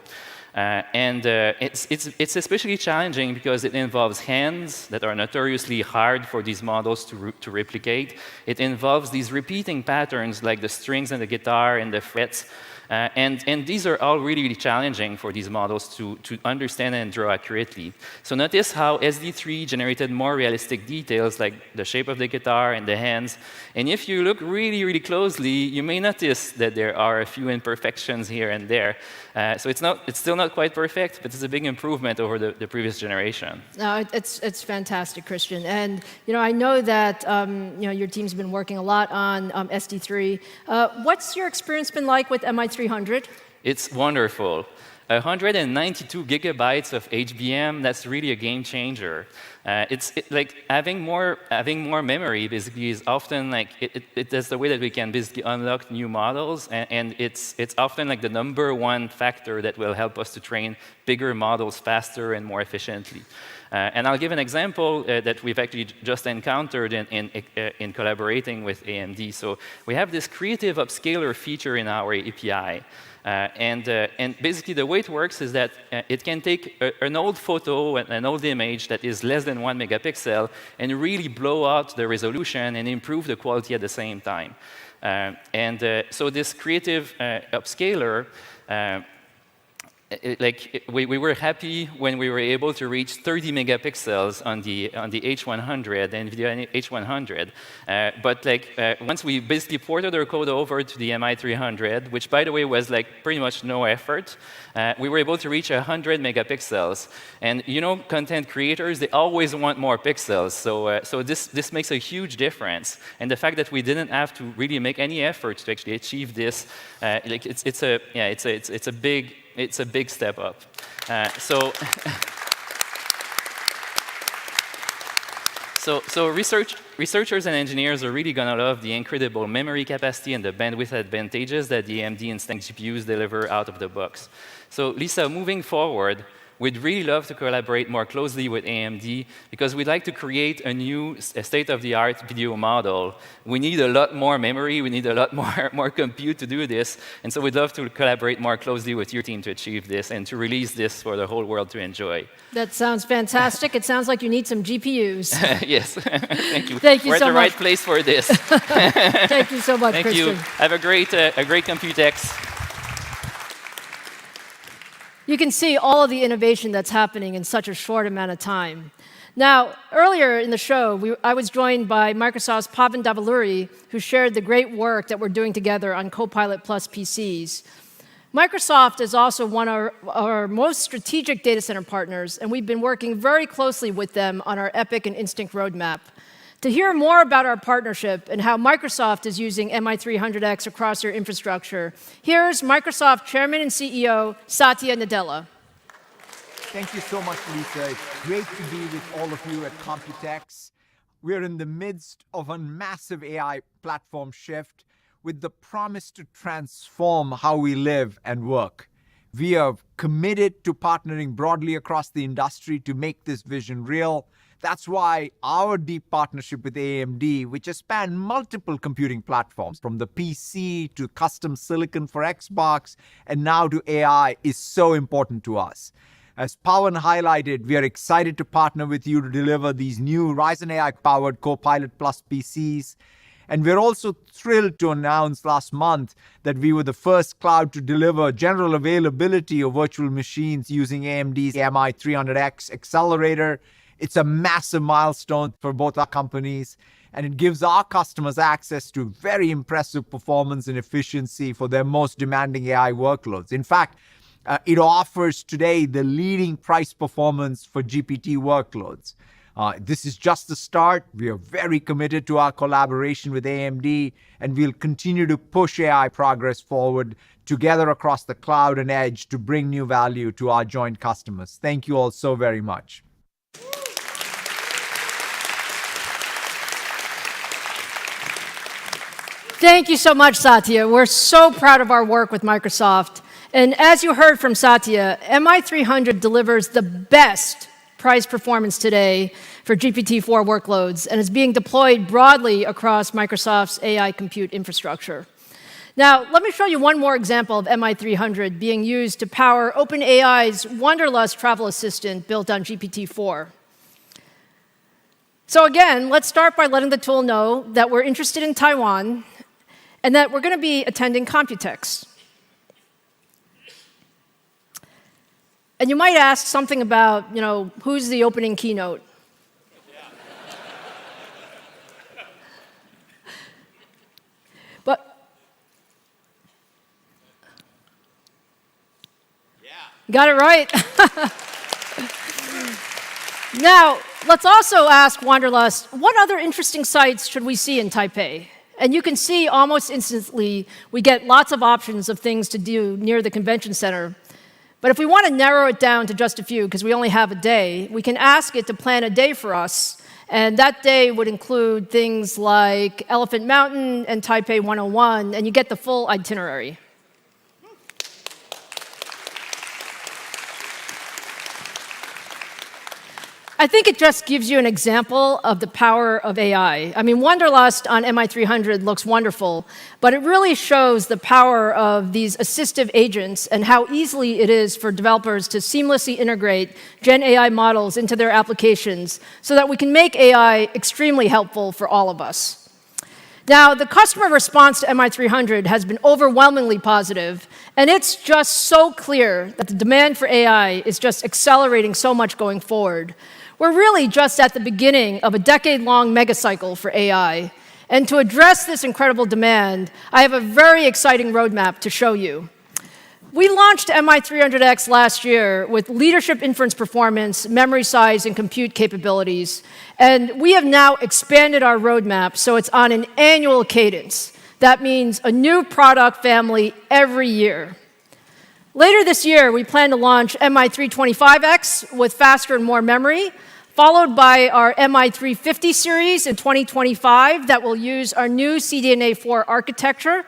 It's especially challenging because it involves hands that are notoriously hard for these models to replicate. It involves these repeating patterns like the strings in the guitar and the frets. And these are all really, really challenging for these models to understand and draw accurately. So notice how SD3 generated more realistic details like the shape of the guitar and the hands. And if you look really, really closely, you may notice that there are a few imperfections here and there. So it's still not quite perfect, but it's a big improvement over the previous generation. No, it's fantastic, Christian. And I know that your team's been working a lot on SD3. What's your experience been like with MI300? It's wonderful. 192 gigabytes of HBM, that's really a game changer. Like having more memory basically is often like, that's the way that we can basically unlock new models, and it's often like the #1 factor that will help us to train bigger models faster and more efficiently. And I'll give an example that we've actually just encountered in collaborating with AMD. So we have this creative upscaler feature in our API. And basically the way it works is that it can take an old photo, an old image that is less than 1 megapixel, and really blow out the resolution and improve the quality at the same time. So this creative upscaler, we were happy when we were able to reach 30 megapixels on the H100, the NVIDIA H100. But once we basically ported our code over to the MI300, which by the way was pretty much no effort, we were able to reach 100 megapixels. And content creators, they always want more pixels. So this makes a huge difference. And the fact that we didn't have to really make any effort to actually achieve this, it's a big step up. So researchers and engineers are really going to love the incredible memory capacity and the bandwidth advantages that the AMD Instinct GPUs deliver out of the box. So Lisa, moving forward, we'd really love to collaborate more closely with AMD because we'd like to create a new state-of-the-art video model. We need a lot more memory. We need a lot more compute to do this. And so we'd love to collaborate more closely with your team to achieve this and to release this for the whole world to enjoy. That sounds fantastic. It sounds like you need some GPUs. Yes. Thank you. Thank you We're so at the much. right place for this. Thank you so much, Thank Christian. you. Have a great Computex. You can see all of the innovation that's happening in such a short amount of time. Now, earlier in the show, I was joined by Microsoft's Pavan Davaluri, who shared the great work that we're doing together on Copilot Plus PCs. Microsoft is also one of our most strategic data center partners, and we've been working very closely with them on our EPYC and Instinct roadmap. To hear more about our partnership and how Microsoft is using MI300X across their infrastructure, here's Microsoft Chairman and CEO, Satya Nadella. Thank you so much, Lisa. It's great to be with all of you at Computex. We're in the midst of a massive AI platform shift with the promise to transform how we live and work. We are committed to partnering broadly across the industry to make this vision real. That's why our deep partnership with AMD, which has spanned multiple computing platforms, from the PC to custom silicon for Xbox, and now to AI, is so important to us. As Pawan highlighted, we are excited to partner with you to deliver these new Ryzen AI-powered Copilot Plus PCs. And we're also thrilled to announce last month that we were the first cloud to deliver general availability of virtual machines using AMD's MI300X accelerator. It's a massive milestone for both our companies, and it gives our customers access to very impressive performance and efficiency for their most demanding AI workloads. In fact, it offers today the leading price performance for GPT workloads. This is just the start. We are very committed to our collaboration with AMD, and we'll continue to push AI progress forward together across the cloud and edge to bring new value to our joint customers. Thank you all so very much. Thank you so much, Satya. We're so proud of our work with Microsoft. And as you heard from Satya, MI300 delivers the best price performance today for GPT-4 workloads and is being deployed broadly across Microsoft's AI compute infrastructure. Now, let me show you one more example of MI300 being used to power OpenAI's Wanderlust travel assistant built on GPT-4. So again, let's start by letting the tool know that we're interested in Taiwan and that we're going to be attending Computex. And you might ask something about, who's the opening keynote? Got it right. Now, let's also ask Wanderlust, what other interesting sites should we see in Taipei? And you can see almost instantly we get lots of options of things to do near the convention center. But if we want to narrow it down to just a few, because we only have a day, we can ask it to plan a day for us. And that day would include things like Elephant Mountain and Taipei 101, and you get the full itinerary. I think it just gives you an example of the power of AI. I mean, Wanderlust on MI300 looks wonderful, but it really shows the power of these assistive agents and how easily it is for developers to seamlessly integrate Gen AI models into their applications so that we can make AI extremely helpful for all of us. Now, the customer response to MI300 has been overwhelmingly positive, and it's just so clear that the demand for AI is just accelerating so much going forward. We're really just at the beginning of a decade-long megacycle for AI. And to address this incredible demand, I have a very exciting roadmap to show you. We launched MI300X last year with leadership inference performance, memory size, and compute capabilities. And we have now expanded our roadmap so it's on an annual cadence. That means a new product family every year. Later this year, we plan to launch MI325X with faster and more memory, followed by our MI350 series in 2025 that will use our new CDNA4 architecture.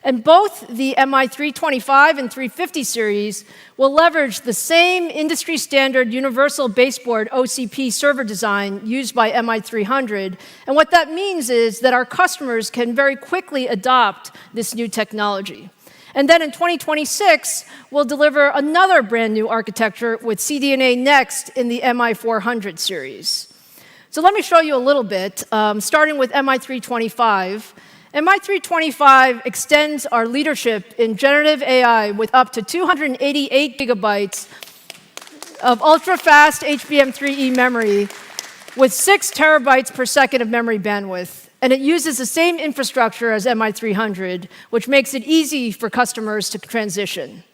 And both the MI325 and 350 series will leverage the same industry-standard universal baseboard OCP server design used by MI300. And what that means is that our customers can very quickly adopt this new technology. And then in 2026, we'll deliver another brand new architecture with CDNA Next in the MI400 series. So let me show you a little bit, starting with MI325. MI325 extends our leadership in generative AI with up to 288 gigabytes of ultra-fast HBM3E memory with 6 terabytes per second of memory bandwidth. And it uses the same infrastructure as MI300, which makes it easy for customers to transition.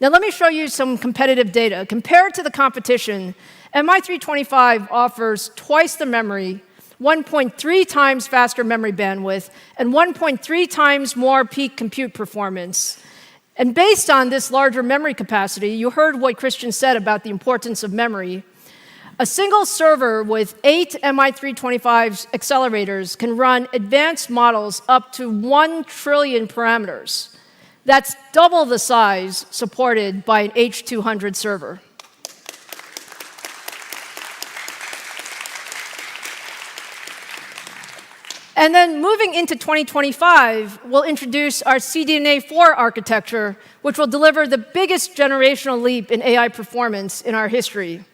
Now, let me show you some competitive data. Compared to the competition, MI325 offers twice the memory, 1.3 times faster memory bandwidth, and 1.3 times more peak compute performance. And based on this larger memory capacity, you heard what Christian said about the importance of memory. A single server with 8 MI325 accelerators can run advanced models up to 1 trillion parameters. That's double the size supported by an H200 server. And then moving into 2025, we'll introduce our CDNA4 architecture, which will deliver the biggest generational leap in AI performance in our history.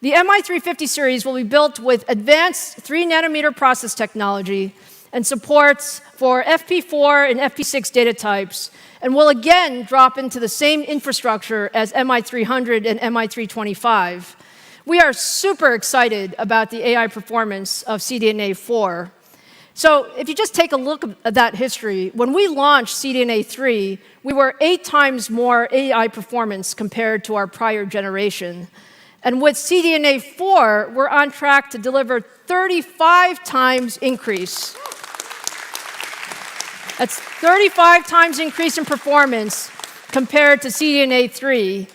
The MI350 series will be built with advanced 3-nanometer process technology and supports for FP4 and FP6 data types, and will again drop into the same infrastructure as MI300 and MI325. We are super excited about the AI performance of CDNA4. So if you just take a look at that history, when we launched CDNA3, we were 8 times more AI performance compared to our prior generation. And with CDNA4, we're on track to deliver 35 times increase. That's 35 times increase in performance compared to CDNA3.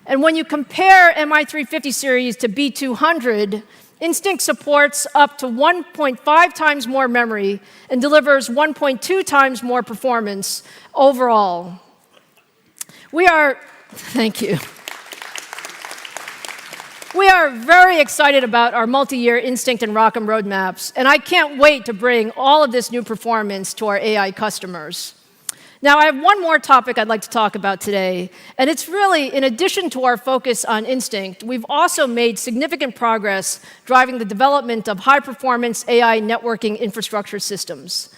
And when you compare MI350 series to B200, Instinct supports up to 1.5 times more memory and delivers 1.2 times more performance overall. Thank you. We are very excited about our multi-year Instinct and ROCm roadmaps, and I can't wait to bring all of this new performance to our AI customers. Now, I have one more topic I'd like to talk about today, and it's really, in addition to our focus on Instinct, we've also made significant progress driving the development of high-performance AI networking infrastructure systems.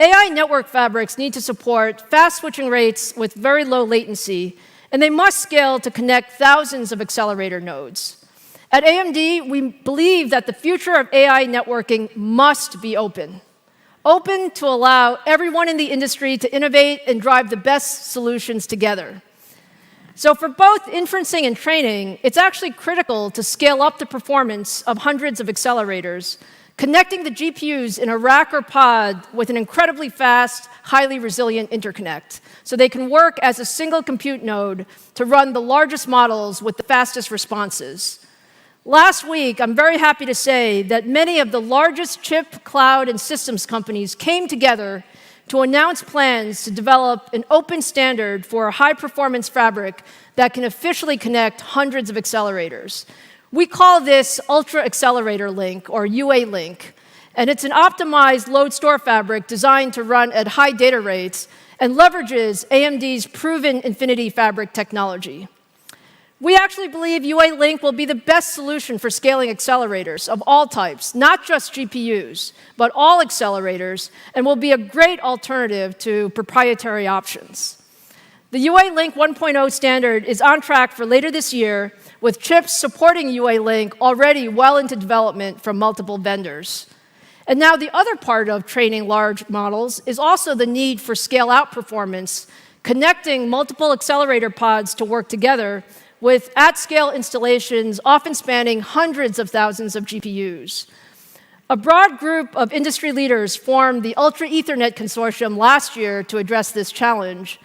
AI network fabrics need to support fast switching rates with very low latency, and they must scale to connect thousands of accelerator nodes. At AMD, we believe that the future of AI networking must be open. Open to allow everyone in the industry to innovate and drive the best solutions together. So for both inferencing and training, it's actually critical to scale up the performance of hundreds of accelerators, connecting the GPUs in a rack or pod with an incredibly fast, highly resilient interconnect, so they can work as a single compute node to run the largest models with the fastest responses. Last week, I'm very happy to say that many of the largest chip, cloud, and systems companies came together to announce plans to develop an open standard for a high-performance fabric that can officially connect hundreds of accelerators. We call this Ultra Accelerator Link, or UA Link, and it's an optimized load store fabric designed to run at high data rates and leverages AMD's proven Infinity Fabric technology. We actually believe UA Link will be the best solution for scaling accelerators of all types, not just GPUs, but all accelerators, and will be a great alternative to proprietary options. The UA Link 1.0 standard is on track for later this year, with chips supporting UA Link already well into development from multiple vendors. And now the other part of training large models is also the need for scale-out performance, connecting multiple accelerator pods to work together with at-scale installations often spanning hundreds of thousands of GPUs. A broad group of industry leaders formed the Ultra Ethernet Consortium last year to address this challenge.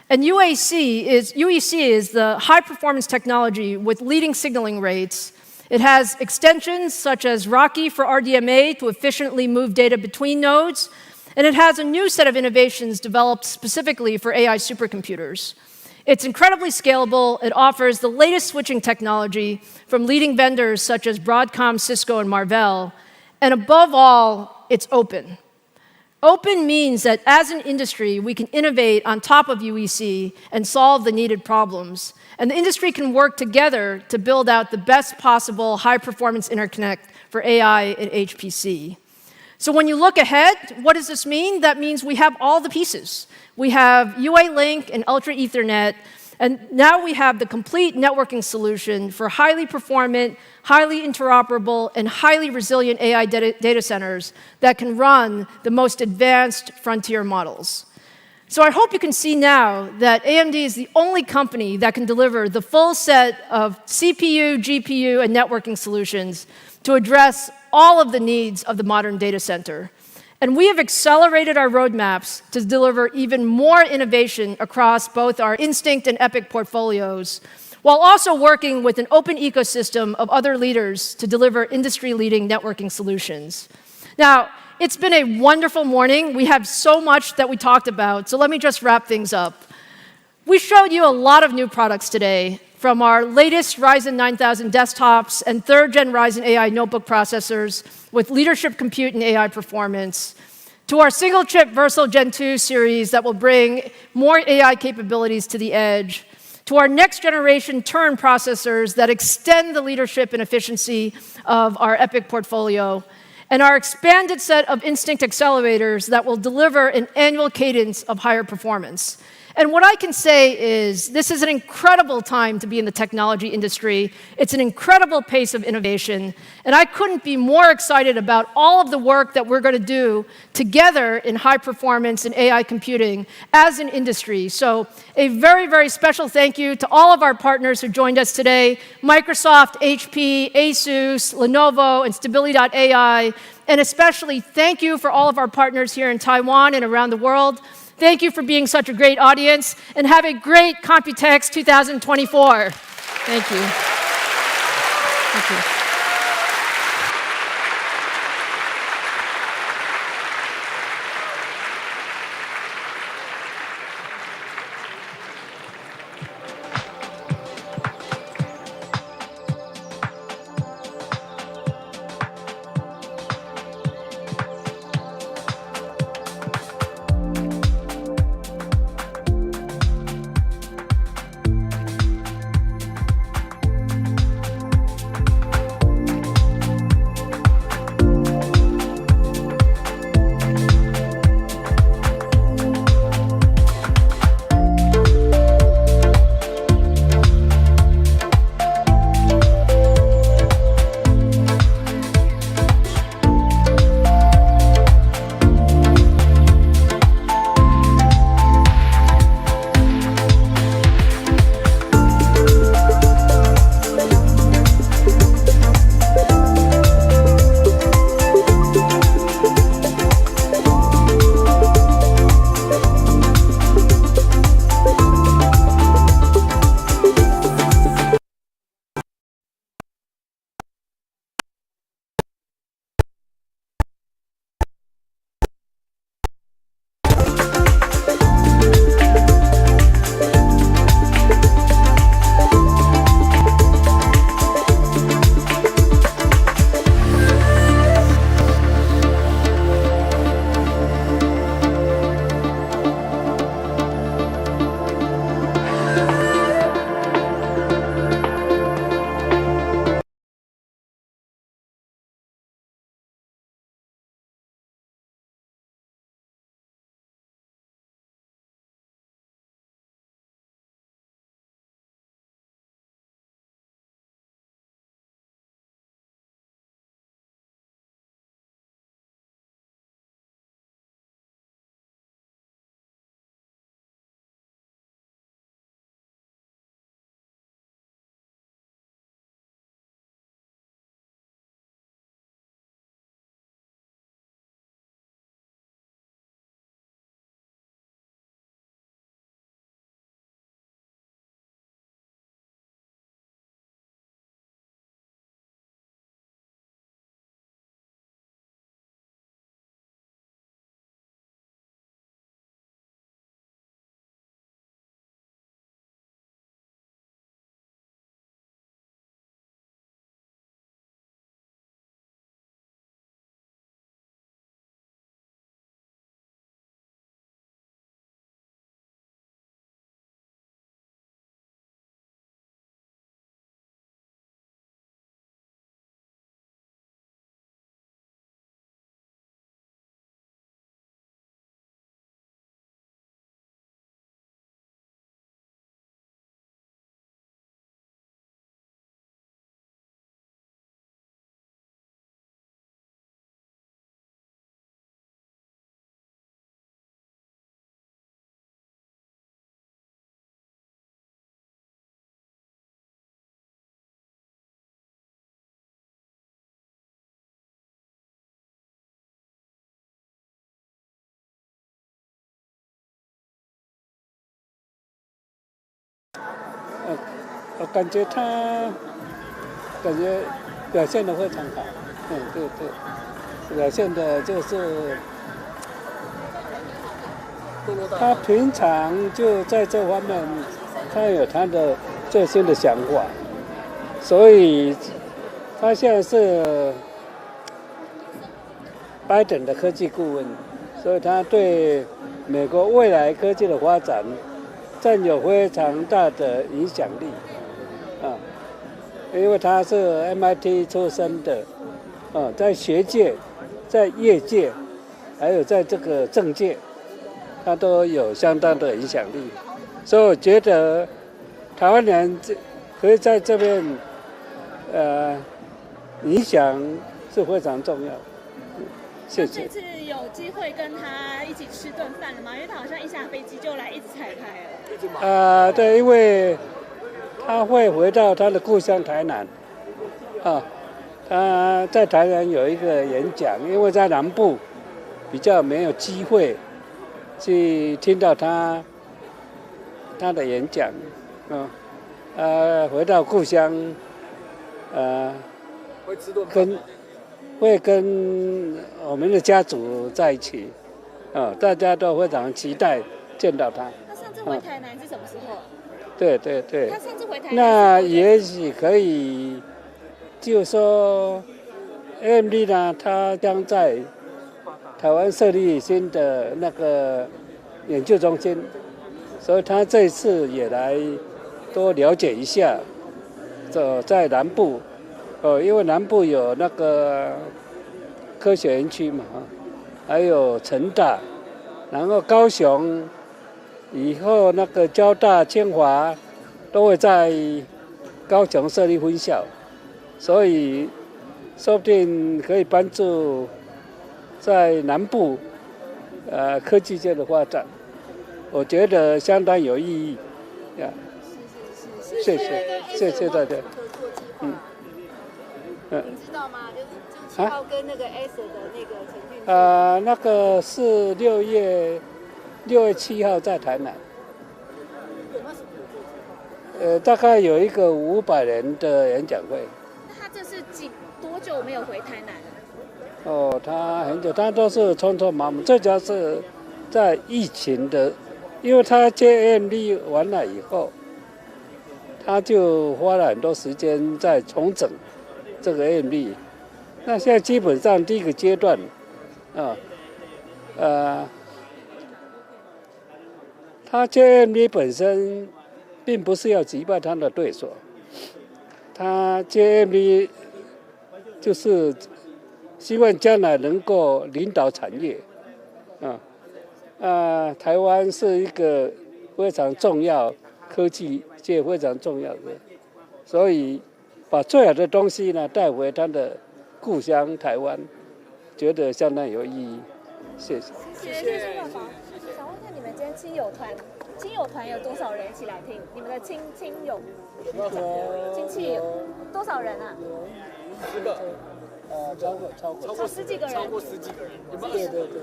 And UEC is the high-performance technology with leading signaling rates. It has extensions such as Rocky for RDMA to efficiently move data between nodes, and it has a new set of innovations developed specifically for AI supercomputers. It's incredibly scalable. It offers the latest switching technology from leading vendors such as Broadcom, Cisco, and Marvell. And above all, it's open. Open means that as an industry, we can innovate on top of UEC and solve the needed problems. And the industry can work together to build out the best possible high-performance interconnect for AI and HPC. So when you look ahead, what does this mean? That means we have all the pieces. We have UA Link and Ultra Ethernet, and now we have the complete networking solution for highly performant, highly interoperable, and highly resilient AI data centers that can run the most advanced frontier models. So I hope you can see now that AMD is the only company that can deliver the full set of CPU, GPU, and networking solutions to address all of the needs of the modern data center. And we have accelerated our roadmaps to deliver even more innovation across both our Instinct and EPYC portfolios, while also working with an open ecosystem of other leaders to deliver industry-leading networking solutions. Now, it's been a wonderful morning. We have so much that we talked about, so let me just wrap things up. We showed you a lot of new products today, from our latest Ryzen 9000 desktops and third-gen Ryzen AI notebook processors with leadership compute and AI performance, to our single-chip Versal Gen 2 series that will bring more AI capabilities to the edge, to our next-generation Turin processors that extend the leadership and efficiency of our EPYC portfolio, and our expanded set of Instinct accelerators that will deliver an annual cadence of higher performance. And what I can say is this is an incredible time to be in the technology industry. It's an incredible pace of innovation. And I couldn't be more excited about all of the work that we're going to do together in high performance and AI computing as an industry. So a very, very special thank you to all of our partners who joined us today: Microsoft, HP, ASUS, Lenovo, and Stability.ai. And especially thank you for all of our partners here in Taiwan and around the world. Thank you for being such a great audience, and have a great Computex 2024. Thank you. Thank you. 我感觉他表现得非常好，对，表现的就是他平常就在这方面，他有他的最新的想法，所以他现在是拜登的科技顾问，所以他对美国未来科技的发展占有非常大的影响力啊。因为他是 MIT 出身的，在学界、在业界，还有在这个政界，他都有相当的影响力，所以我觉得台湾人可以在这边，影响是非常重要。谢谢。这次有机会跟他一起吃顿饭了吗？因为他好像一下飞机就来，一直彩排了。对，因为他会回到他的故乡台南，他在台南有一个演讲，因为在南部比较没有机会去听到他的演讲，回到故乡，会跟我们的家族在一起，大家都非常期待见到他。他上次回台南是什么时候？对。他上次回台南，那也许可以，就说 AMD 呢，它将在台湾设立新的那个研究中心，所以他这次也来多了解一下，在南部，因为南部有那个科学园区嘛，还有成大，然后高雄。以后那个交大、清华都会在高雄设立分校，所以说不定可以帮助在南部科技界的发展，我觉得相当有意义呀。谢谢大家。你知道吗？就是7号跟那个 ASR 的那个陈俊。那个是6月7号在台南。大概有一个500人的演讲会。那他这是多久没有回台南了？他很久，他都是匆匆忙忙，最主要是在疫情的，因为他接 AMD 完了以后，他就花了很多时间在重整这个 AMD。那现在基本上第一个阶段，他接 AMD 本身并不是要击败他的对手，他接 AMD 就是希望将来能够领导产业，台湾是一个非常重要科技界非常重要的，所以把最好的东西呢带回他的故乡台湾，觉得相当有意义。谢谢。谢谢爸爸。想问一下，你们今天亲友团有多少人一起来听？你们的亲友亲戚有多少人啊？10个。超过10几个人。超过10几个人。对。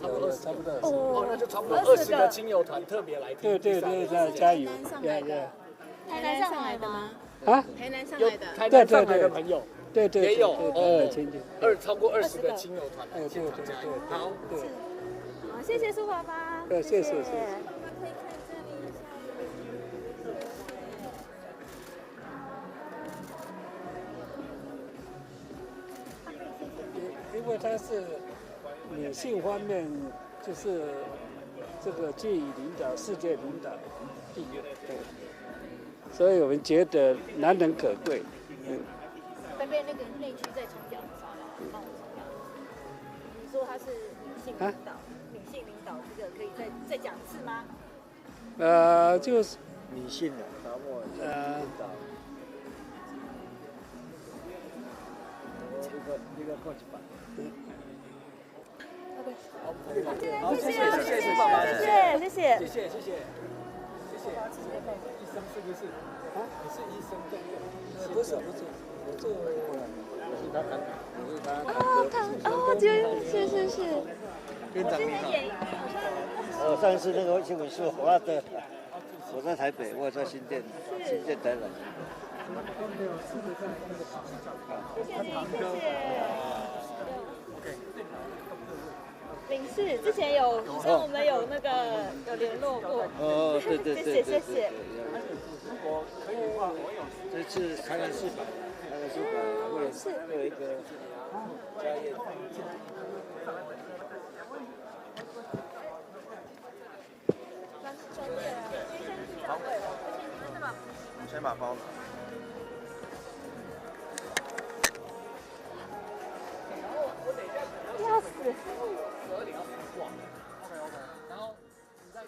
差不多20。那就差不多20个亲友团特别来听。对，加油！台南上来的吗？台南上来的。台南上来的朋友。对，也有超过20个亲友团。对。好，对。好，谢谢苏爸爸。谢谢。因为他是女性方面，就是这个具领导世界领导地位，对，所以我们觉得难能可贵。贝贝那个内区再重讲一下，帮我重讲。你说他是女性领导，这个可以再讲一次吗？就是女性的，然后领导。一个过去吧。好，谢谢爸爸，谢谢。医生是不是？你是医生对不对？不是，是。院长你好。上次那个新闻是华的。我在台北，我在新店台南。谢谢您，谢谢。领事之前有跟我们有那个有联络过。哦，对对对，谢谢。如果可以的话，我有这次台南400会有一个家宴。好，先把包拿。要死！然后你再。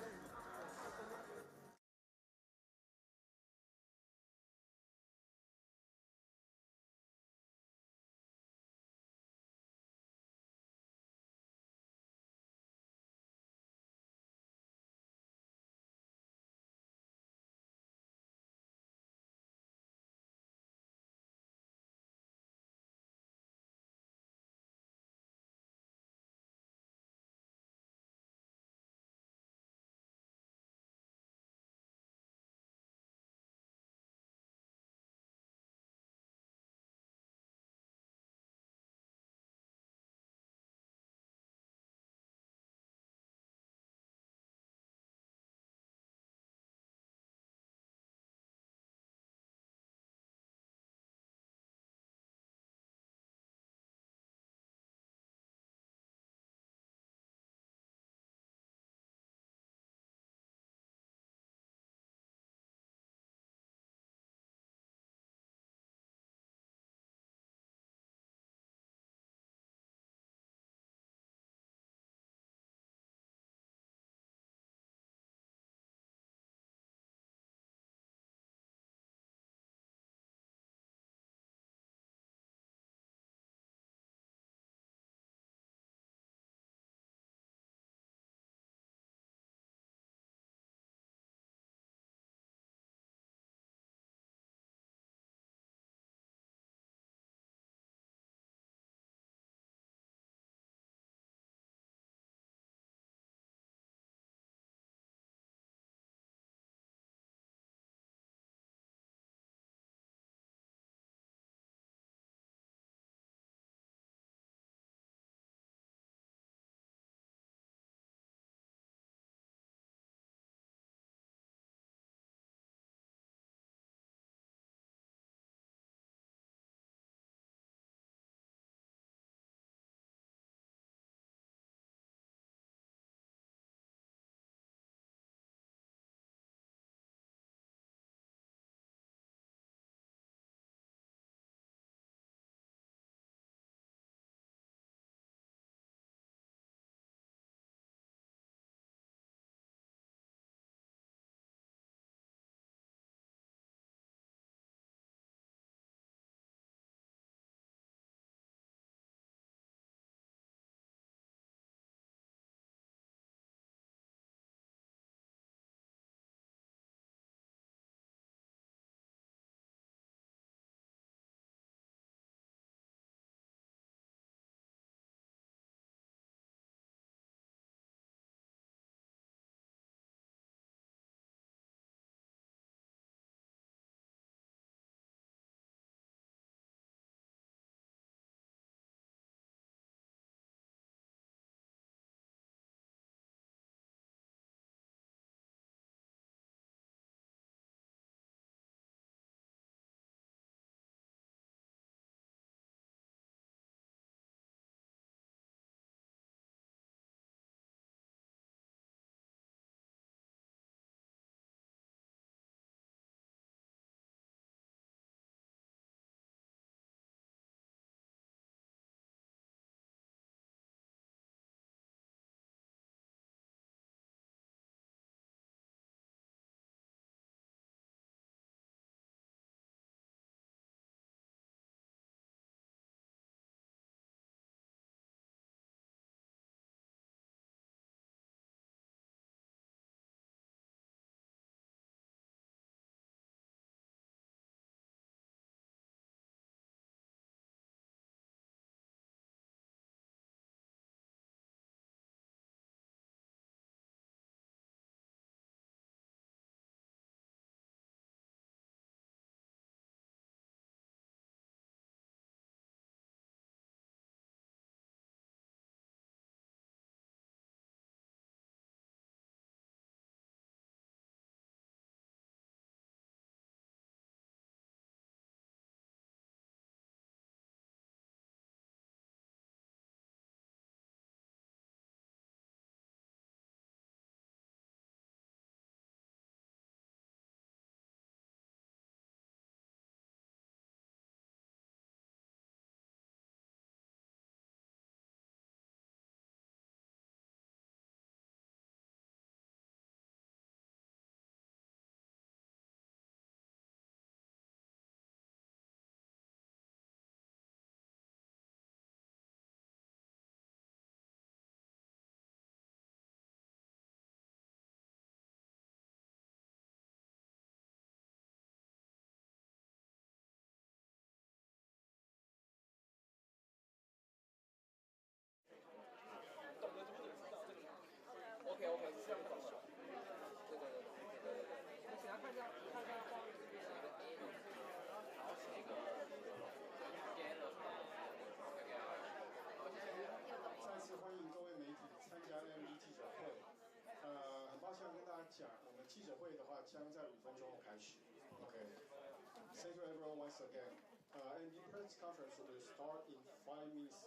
Thank you everyone once again. AMD press conference will start in 5 minutes.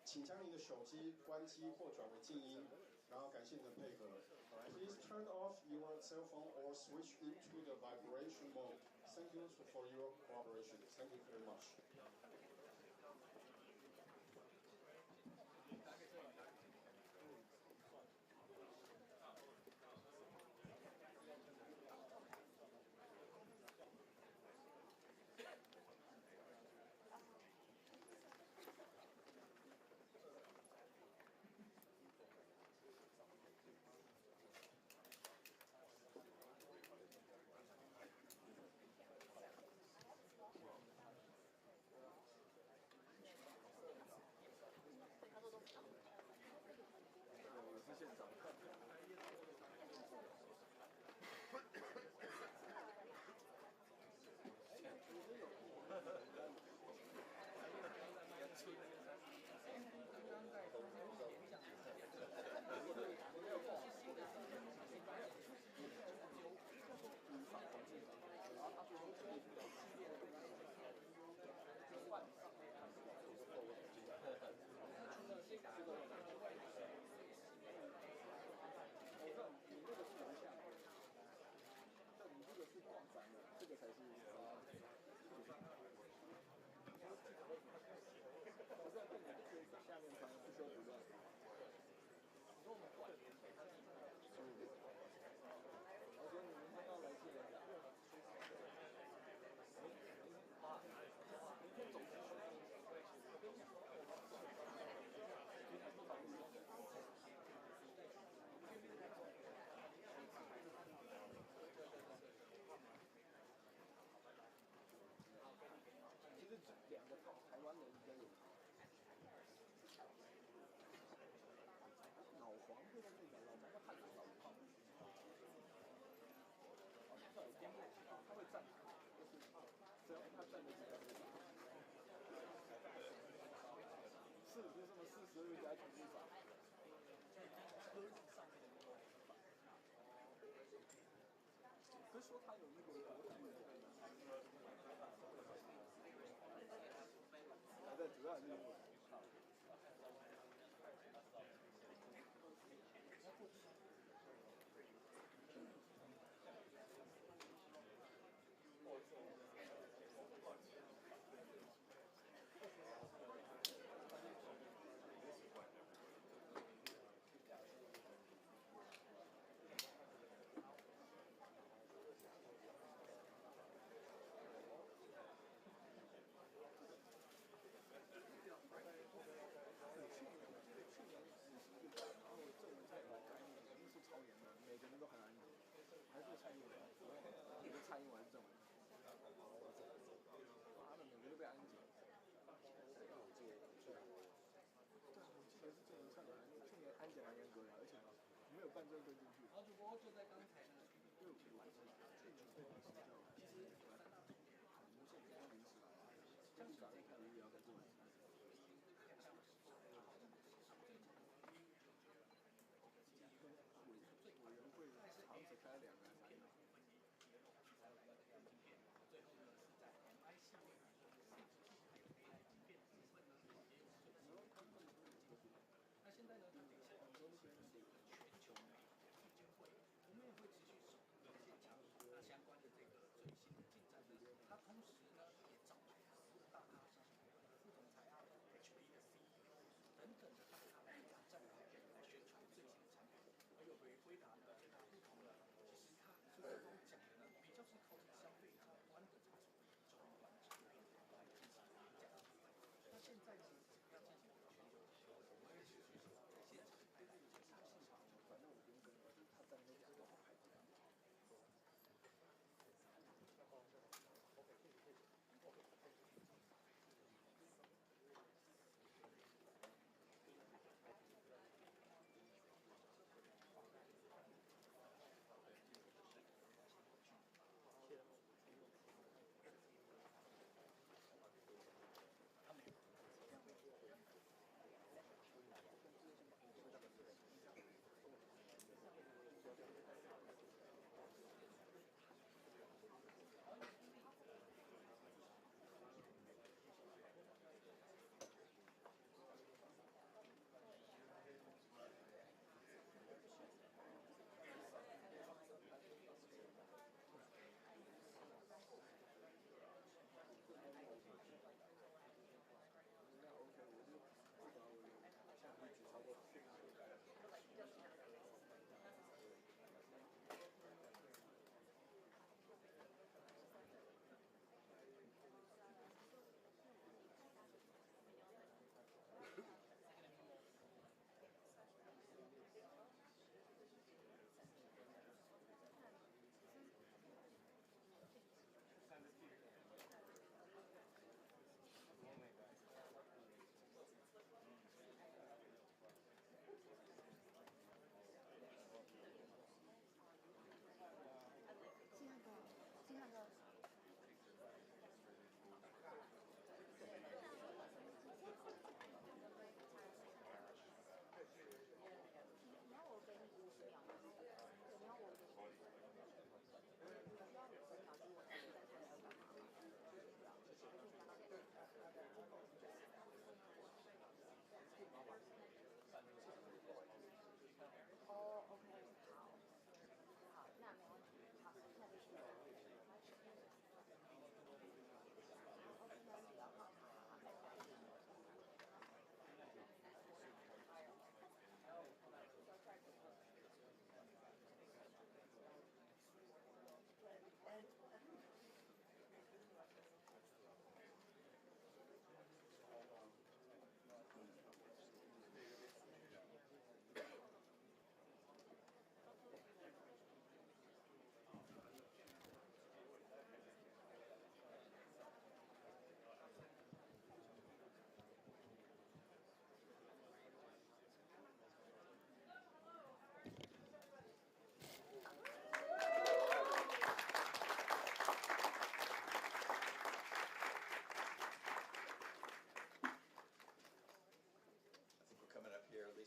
请将您的手机关机或转为静音，然后感谢您的配合。Please turn off your cell phone or switch into the vibration mode. Thank you for your cooperation. Thank you very much. 我是现场。你这个是图像，你这个是广泛的，这个才是不是要跟你这下面传不修图的。你说我们管联配它是我觉得你明天要来记得讲。明天总是其实两个台湾人应该有老黄会在这里，老黄要喊老炮，他有边他会站，就是只要他站的起来，是不是这么42家全部法？可是说他有那个国际的，对，主要就是每个人都很安静，还是蔡英文，你是蔡英文还是郑文？妈的，每个都被安静。对，我记得是郑文灿的，因为去年安检蛮严格的，而且没有办证跟进去。然后主播就在刚才呢，因为去年其实无限比较临时来，这样子早上看也要再做。委员会好像只开了2个3个。最后呢是在 MI 系列那现在呢，等一下我们都是这个全球媒体基金会，我们也会持续守着现场那相关的这个最新的进展。它同时呢也找来了大咖上。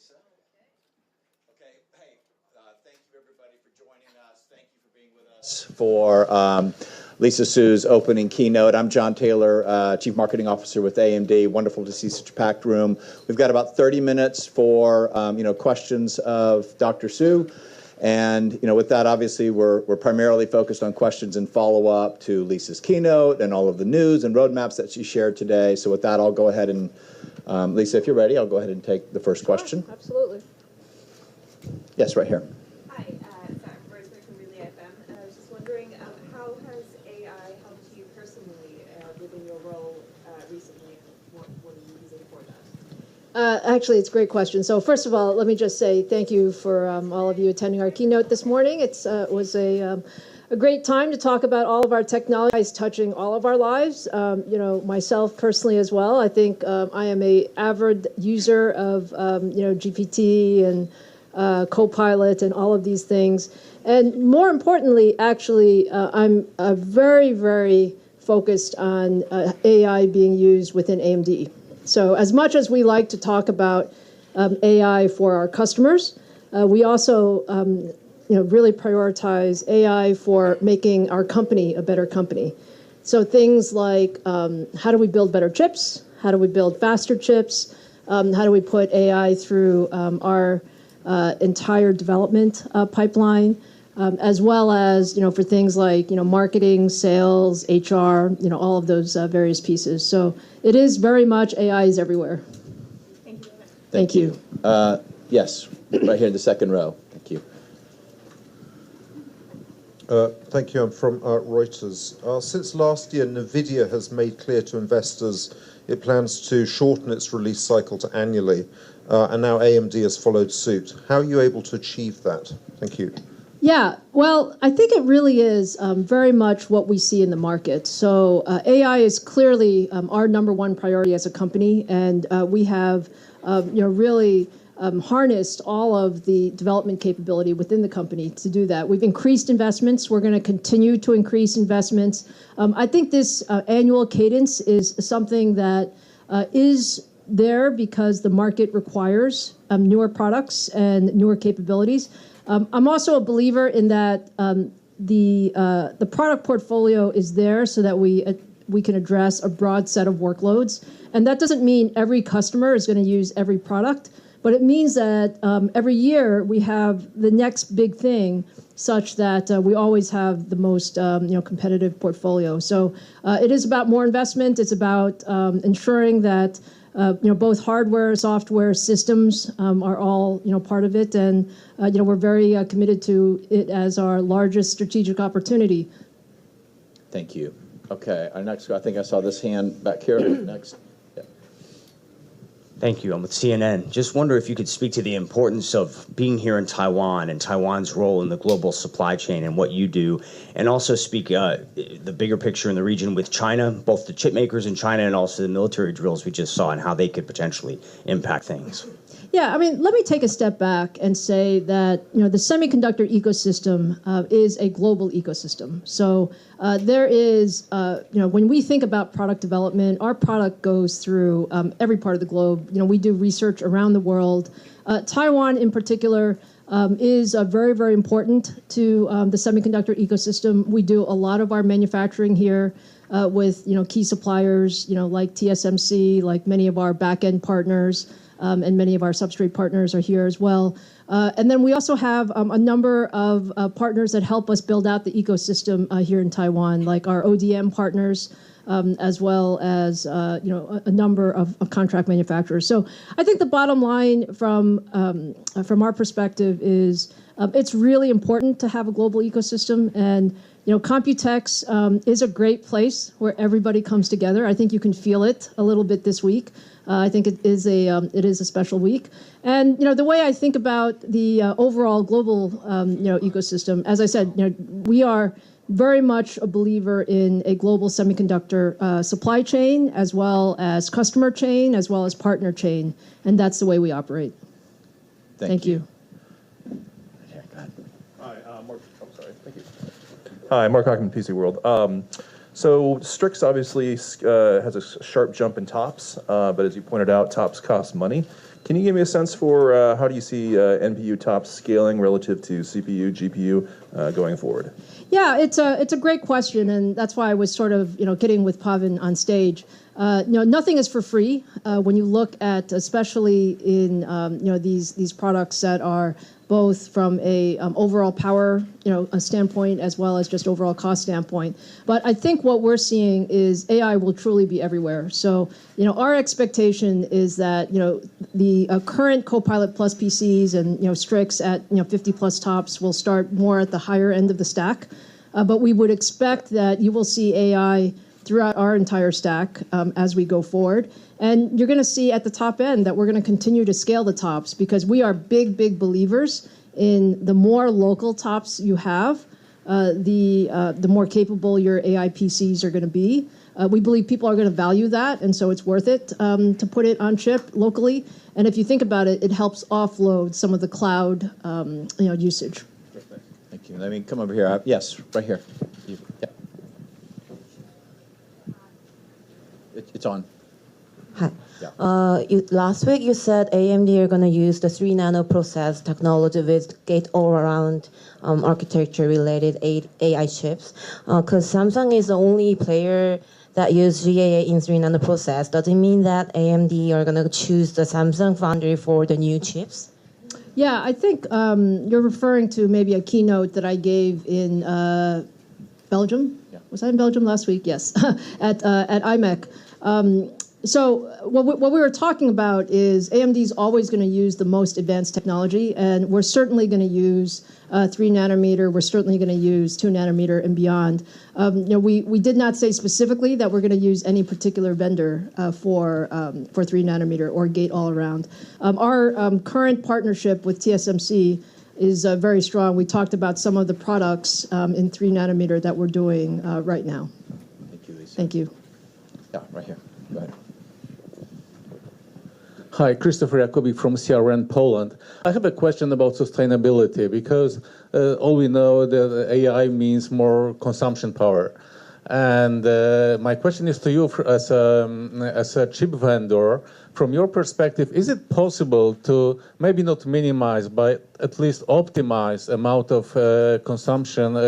Lisa. Okay, hey, thank you everybody for joining us. Thank you for being with us for Lisa Su's opening keynote. I'm John Taylor, Chief Marketing Officer with AMD. Wonderful to see such a packed room. We've got about 30 minutes for questions of Dr. Su. And with that, obviously, we're primarily focused on questions and follow-up to Lisa's keynote and all of the news and roadmaps that she shared today. So with that, I'll go ahead and, Lisa, if you're ready, I'll go ahead and take the first question. Absolutely. Yes, right here. Hi, Rosemary from Relay FM. And I was just wondering, how has AI helped you personally within your role recently? What are you using for that? Actually, it's a great question. So first of all, let me just say thank you for all of you attending our keynote this morning. It was a great time to talk about all of our technologies touching all of our lives. Myself personally as well. I think I am an avid user of GPT and Copilot and all of these things. And more importantly, actually, I'm very, very focused on AI being used within AMD. So as much as we like to talk about AI for our customers, we also really prioritize AI for making our company a better company. So things like how do we build better chips? How do we build faster chips? How do we put AI through our entire development pipeline, as well as for things like marketing, sales, HR, all of those various pieces. So it is very much AI is everywhere. Thank you. Thank you. Yes, right here in the second row. Thank you. Thank you. I'm from Reuters. Since last year, NVIDIA has made clear to investors it plans to shorten its release cycle to annually, and now AMD has followed suit. How are you able to achieve that? Thank you. Yeah, well, I think it really is very much what we see in the market. So AI is clearly our number one priority as a company, and we have really harnessed all of the development capability within the company to do that. We've increased investments. We're going to continue to increase investments. I think this annual cadence is something that is there because the market requires newer products and newer capabilities. I'm also a believer in that the product portfolio is there so that we can address a broad set of workloads. And that doesn't mean every customer is going to use every product, but it means that every year we have the next big thing such that we always have the most competitive portfolio. So it is about more investment. It's about ensuring that both hardware, software, systems are all part of it, and we're very committed to it as our largest strategic opportunity. Thank you. Okay, our next, I think I saw this hand back here. Next. Yeah. Thank you. I'm with CNN. Just wonder if you could speak to the importance of being here in Taiwan and Taiwan's role in the global supply chain and what you do, and also speak the bigger picture in the region with China, both the chip makers in China and also the military drills we just saw and how they could potentially impact things. Yeah, I mean, let me take a step back and say that the semiconductor ecosystem is a global ecosystem. So there is, when we think about product development, our product goes through every part of the globe. We do research around the world. Taiwan, in particular, is very, very important to the semiconductor ecosystem. We do a lot of our manufacturing here with key suppliers, like TSMC, like many of our back-end partners. And many of our substrate partners are here as well. And then we also have a number of partners that help us build out the ecosystem here in Taiwan, like our ODM partners, as well as a number of contract manufacturers. So I think the bottom line from our perspective is it's really important to have a global ecosystem, and Computex is a great place where everybody comes together. I think you can feel it a little bit this week. I think it is a special week, and the way I think about the overall global ecosystem, as I said, we are very much a believer in a global semiconductor supply chain, as well as customer chain, as well as partner chain, and that's the way we operate. Thank you. Hi, Mark. I'm sorry. Thank you. Hi, Mark Hockman, PC World. So Strix obviously has a sharp jump in TOPS, but as you pointed out, TOPS costs money. Can you give me a sense for how do you see NPU TOPS scaling relative to CPU, GPU going forward? Yeah, it's a great question, and that's why I was sort of getting with Pavan on stage. Nothing is for free. When you look at, especially in these products that are both from a overall power a standpoint as well as just overall cost standpoint. But I think what we're seeing is AI will truly be everywhere. So our expectation is that the current Copilot Plus PCs and Strix at 50 plus TOPS will start more at the higher end of the stack. But we would expect that you will see AI throughout our entire stack as we go forward. And you're going to see at the top end that we're going to continue to scale the TOPS because we are big believers in the more local TOPS you have, the more capable your AI PCs are going to be. We believe people are going to value that, and so it's worth it to put it on chip locally. And if you think about it, it helps offload some of the cloud usage. Thank you. Let me come over here. Yes, right here. Yep. It's on. Hi. Last week you said AMD are going to use the 3 nano process technology with gate-all-around architecture-related AI chips. Because Samsung is the only player that use GAA in 3 nano process. Does it mean that AMD are going to choose the Samsung foundry for the new chips? Yeah, I think you're referring to maybe a keynote that I gave in Belgium. Yeah. Was I in Belgium last week? Yes, at IMEC. So what we were talking about is AMD is always going to use the most advanced technology, and we're certainly going to use 3 nanometer. We're certainly going to use 2 nanometer and beyond. We did not say specifically that we're going to use any particular vendor for 3 nanometer or gate all around. Our current partnership with TSMC is very strong. We talked about some of the products in 3 nanometer that we're doing right now. Thank you, Lisa. Thank you. Yeah, right here. Go ahead. Hi, Christopher Jacobi from CRN Poland. I have a question about sustainability because all we know that AI means more consumption power. And my question is to you as a chip vendor. From your perspective, is it possible to maybe not minimize, but at least optimize amount of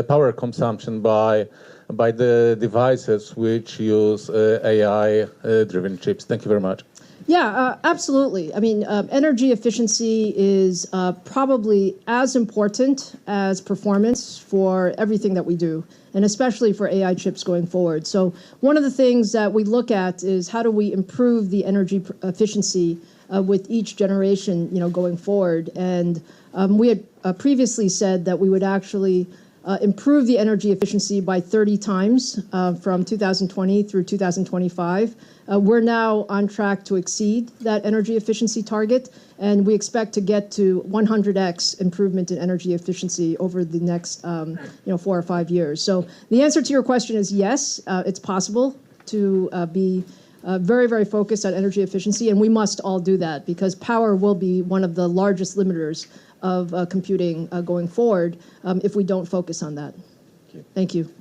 power consumption by the devices which use AI-driven chips? Thank you very much. Yeah, absolutely. I mean, energy efficiency is probably as important as performance for everything that we do, and especially for AI chips going forward. So one of the things that we look at is how do we improve the energy efficiency with each generation, going forward. And we had previously said that we would actually improve the energy efficiency by 30 times from 2020 through 2025. We're now on track to exceed that energy efficiency target, and we expect to get to 100x improvement in energy efficiency over the next 4 or 5 years. So the answer to your question is yes, it's possible to be very, very focused on energy efficiency, and we must all do that because power will be one of the largest limiters of computing going forward if we don't focus on that. Thank you.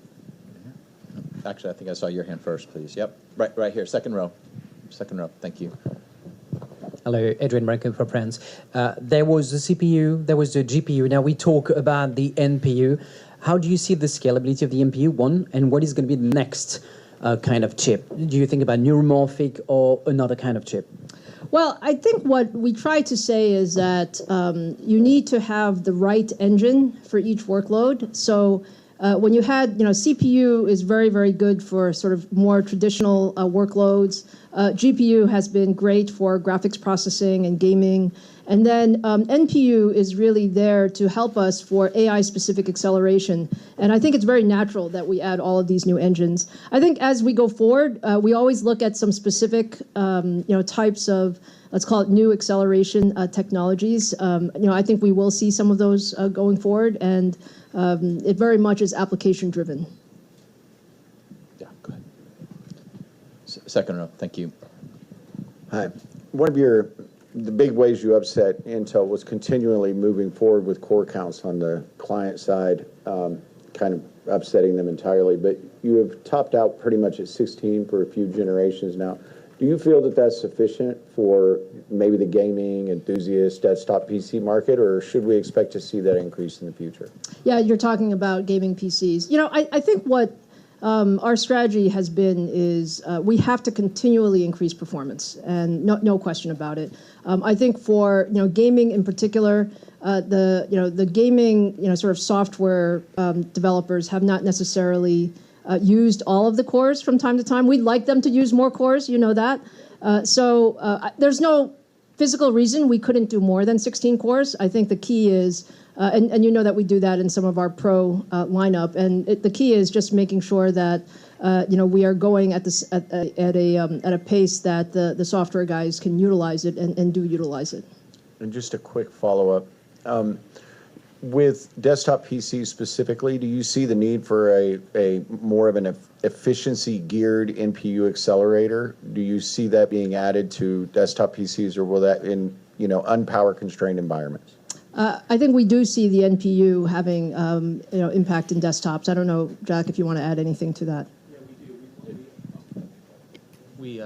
Actually, I think I saw your hand first, please. Yep, right here, second row. Second row, thank you. Hello, Adrian Branco for Friends. There was the CPU, there was the GPU. Now we talk about the NPU. How do you see the scalability of the NPU, one, and what is going to be the next kind of chip? Do you think about neuromorphic or another kind of chip? Well, I think what we try to say is that you need to have the right engine for each workload. So when you had, CPU is very, very good for sort of more traditional workloads. GPU has been great for graphics processing and gaming. And then NPU is really there to help us for AI-specific acceleration. And I think it's very natural that we add all of these new engines. I think as we go forward, we always look at some specific, types of, let's call it new acceleration technologies. I think we will see some of those going forward, and it very much is application-driven. Yeah, go ahead. Second row, thank you. Hi. One of the big ways you upset Intel was continually moving forward with core counts on the client side, kind of upsetting them entirely. But you have topped out pretty much at 16 for a few generations now. Do Do you feel that that's sufficient for maybe the gaming enthusiast desktop PC market, or should we expect to see that increase in the future? Yeah, you're talking about gaming PCs. You know, I think what our strategy has been is we have to continually increase performance, and no question about it. I think for gaming in particular, the gaming sort of software developers have not necessarily used all of the cores from time to time. We'd like them to use more cores, you know that. So there's no physical reason we couldn't do more than 16 cores. I think the key is, and you know that we do that in some of our pro lineup, and the key is just making sure that we are going at a pace that the software guys can utilize it and do utilize it. And just a quick follow-up. With desktop PCs specifically, do you see the need for a more of an efficiency-geared NPU accelerator? Do you see that being added to desktop PCs, or will that in unpower-constrained environments? I think we do see the NPU having impact in desktops. I don't know, Jack, if you want to add anything to that.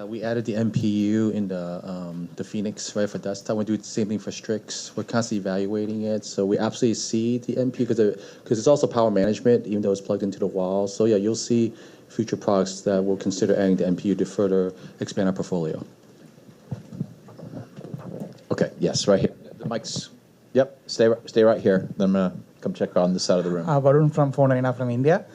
We added the NPU in the Phoenix, right, for desktop. We do the same thing for Strix. We're constantly evaluating it, so we absolutely see the NPU because it's also power management, even though it's plugged into the wall. So yeah, you'll see future products that will consider adding the NPU to further expand our portfolio. Okay. Yes, right here. The mic's. Yep. Stay right here. Then I'm gonna come check on this side of the room. Varun from Phone Arena from India.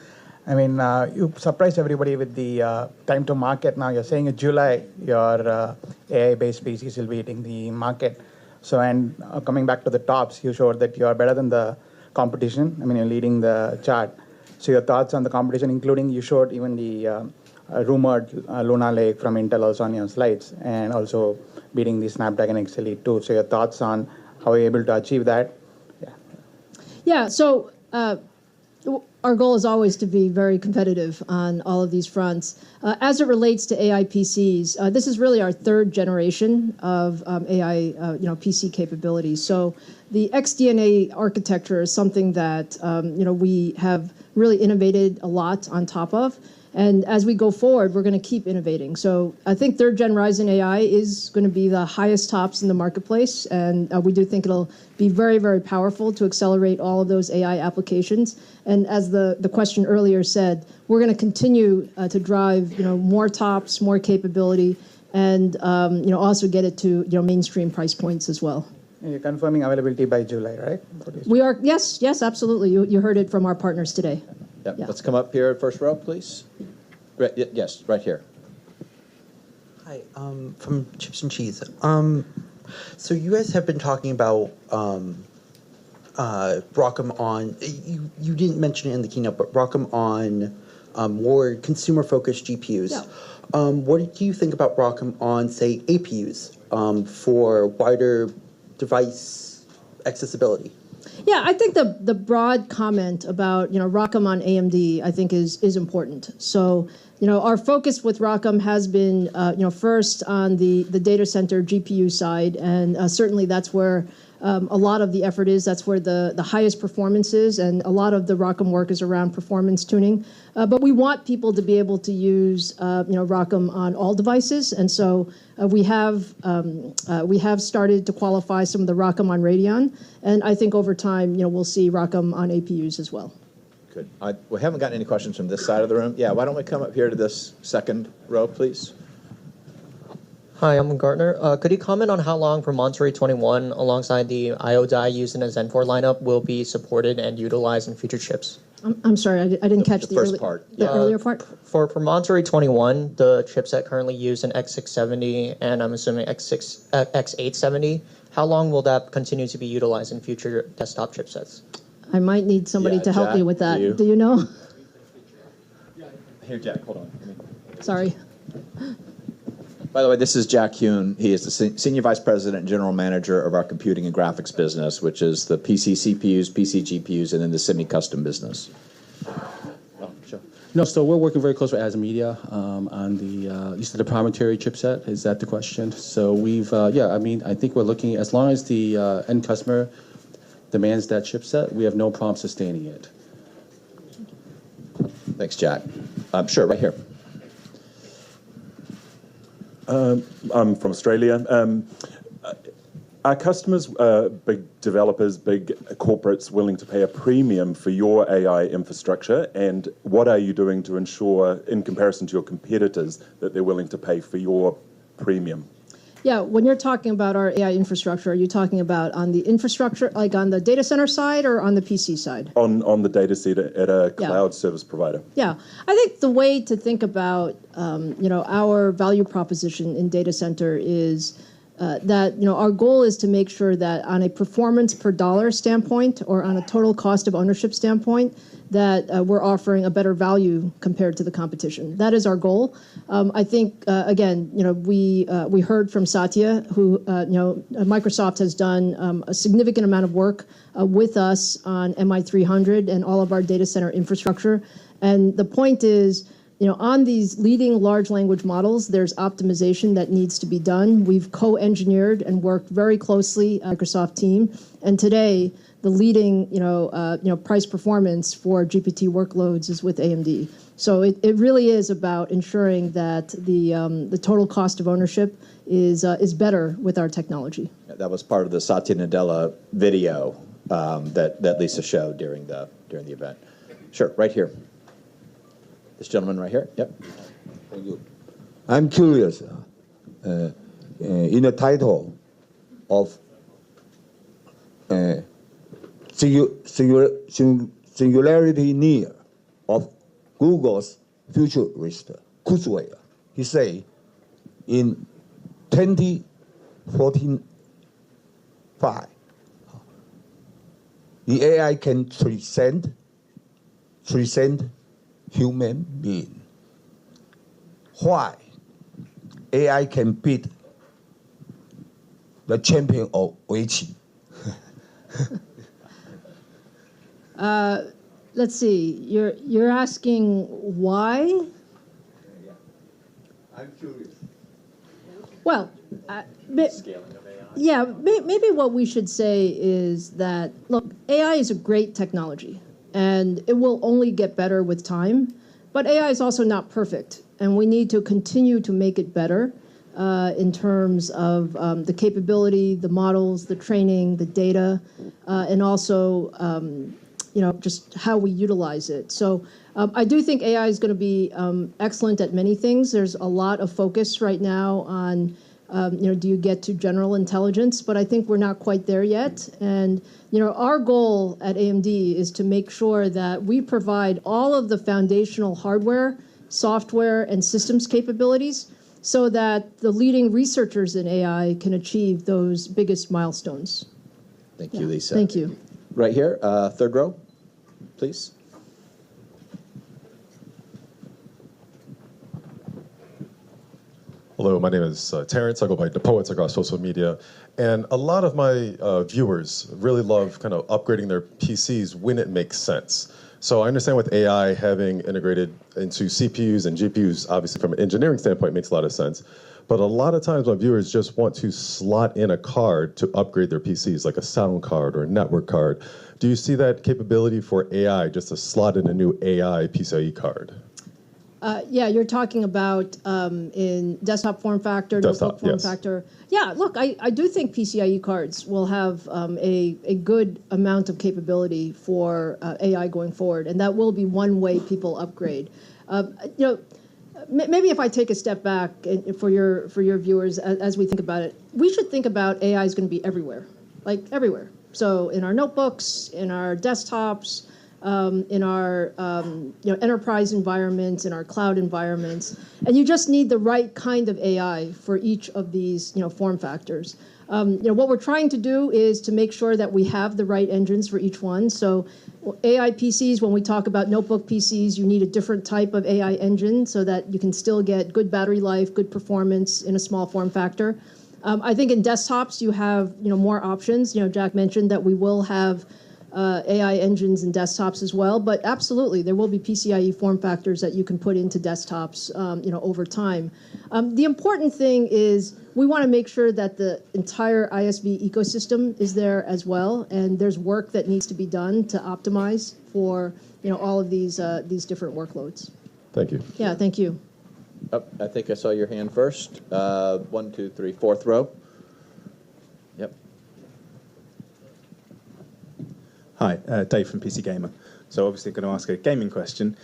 I mean, you surprised everybody with the time to market. Now you're saying in July your AI-based PCs will be hitting the market. So, and coming back to the tops, you showed that you are better than the competition. I mean, you're leading the chart. So your thoughts on the competition, including you showed even the rumored Luna Lake from Intel also on your slides, and also beating the Snapdragon X Elite 2. So your thoughts on how you're able to achieve that? Yeah, so our goal is always to be very competitive on all of these fronts. As it relates to AI PCs, this is really our third generation of AI PC capabilities. So the XDNA architecture is something that we have really innovated a lot on top of. And as we go forward, we're going to keep innovating. So I think third gen Ryzen AI is going to be the highest tops in the marketplace. And we do think it'll be very, very powerful to accelerate all of those AI applications. And as the question earlier said, we're going to continue to drive more tops, more capability, and also get it to mainstream price points as well. You're confirming availability by July, right? We are, yes, absolutely. You heard it from our partners today. Yep. Yeah. Let's come up here, first row, please. Right, yes, right here. Hi, from Chips and Cheese. So you guys have been talking about Broadcom on, you didn't mention it in the keynote, but Broadcom on more consumer-focused GPUs. Yeah. What do you think about Broadcom on, say, APUs for wider device accessibility? Yeah, I think the broad comment about ROCm on AMD I think is important. So our focus with ROCm has been first on the data center GPU side, and certainly that's where a lot of the effort is. That's where the highest performance is, and a lot of the ROCm work is around performance tuning. But we want people to be able to use ROCm on all devices, and so we have started to qualify some of the ROCm on Radeon, and I think over time we'll see ROCm on APUs as well. Good. We haven't gotten any questions from this side of the room. Yeah, why don't we come up here to this second row, please? Hi, I'm Gartner. Could you comment on how long Promontory 21, alongside the I/O die used in a Zen 4 lineup, will be supported and utilized in future chips? I'm sorry, I didn't catch the first part. The earlier part. For Promontory 21, the chipset currently used in X670 and I'm assuming X870, how long will that continue to be utilized in future desktop chipsets? I might need somebody to help me with that. Do you know? Here, Jack, hold on. Sorry. By the way, this is Jack Hune. He is the Senior Vice President and General Manager of our computing and graphics business, which is the PC CPUs, PC GPUs, and then the semi-custom business. Oh, sure. No, so we're working very close with ASMedia on the, you said the Promontory chipset, is that the question? So we've, I think we're looking, as long as the end customer demands that chipset, we have no problem sustaining it. Thanks, Jack. Sure, right here. I'm from Australia. Are customers, big developers, big corporates willing to pay a premium for your AI infrastructure? And what are you doing to ensure, in comparison to your competitors, that they're willing to pay for your premium? Yeah, when you're talking about our AI infrastructure, are you talking about on the infrastructure, like on the data center side or on the PC side? On the data center at a cloud service provider. Yeah, I think the way to think about our value proposition in data center is that our goal is to make sure that on a performance per dollar standpoint or on a total cost of ownership standpoint, that we're offering a better value compared to the competition. That is our goal. I think again, we heard from Satya, who Microsoft has done a significant amount of work with us on MI300 and all of our data center infrastructure. And the point is, on these leading large language models, there's optimization that needs to be done. We've co-engineered and worked very closely, Microsoft team, and today the leading, price performance for GPT workloads is with AMD. So it really is about ensuring that the total cost of ownership is better with our technology. That was part of the Satya Nadella video that Lisa showed during the event. Sure, right here. This gentleman right here. Yep. Thank you. I'm curious. In the title of singularity near of Google's futurist Kurzweil, he say in 2045, the AI can transcend human being. Why AI can beat the champion of Weiqi? Let's see. You're asking why? I'm curious. Well, yeah, maybe what we should say is that, look, AI is a great technology, and it will only get better with time. But AI is also not perfect, and we need to continue to make it better in terms of the capability, the models, the training, the data, and also just how we utilize it. So I do think AI is going to be excellent at many things. There's a lot of focus right now on do you get to general intelligence? But I think we're not quite there yet. And our goal at AMD is to make sure that we provide all of the foundational hardware, software, and systems capabilities so that the leading researchers in AI can achieve those biggest milestones. Thank you, Lisa. Thank you. Right here, third row, please. Hello, my name is Terrence. I go by The Poets across social media. And a lot of my viewers really love kind of upgrading their PCs when it makes sense. So I understand with AI having integrated into CPUs and GPUs, obviously from an engineering standpoint, makes a lot of sense. But a lot of times my viewers just want to slot in a card to upgrade their PCs, like a sound card or a network card. Do you see that capability for AI, just to slot in a new AI PCIe card? Yeah, you're talking about in desktop form factor, notebook form factor. Yeah, look, I do think PCIe cards will have a good amount of capability for AI going forward, and that will be one way people upgrade. Maybe if I take a step back for your viewers as we think about it, we should think about AI is going to be everywhere, like everywhere. So in our notebooks, in our desktops, in our enterprise environments, in our cloud environments, and you just need the right kind of AI for each of these form factors. What we're trying to do is to make sure that we have the right engines for each one. So AI PCs, when we talk about notebook PCs, you need a different type of AI engine so that you can still get good battery life, good performance in a small form factor. I think in desktops you have more options. Jack mentioned that we will have AI engines in desktops as well, but absolutely there will be PCIe form factors that you can put into desktops over time. The important thing is we want to make sure that the entire ISV ecosystem is there as well, and there's work that needs to be done to optimize for all of these different workloads. Thank you. Yeah, thank you. Oh, I think I saw your hand first. 1, 2, 3, fourth row. Yep. Hi, Dave from PC Gamer. So obviously going to ask a gaming question.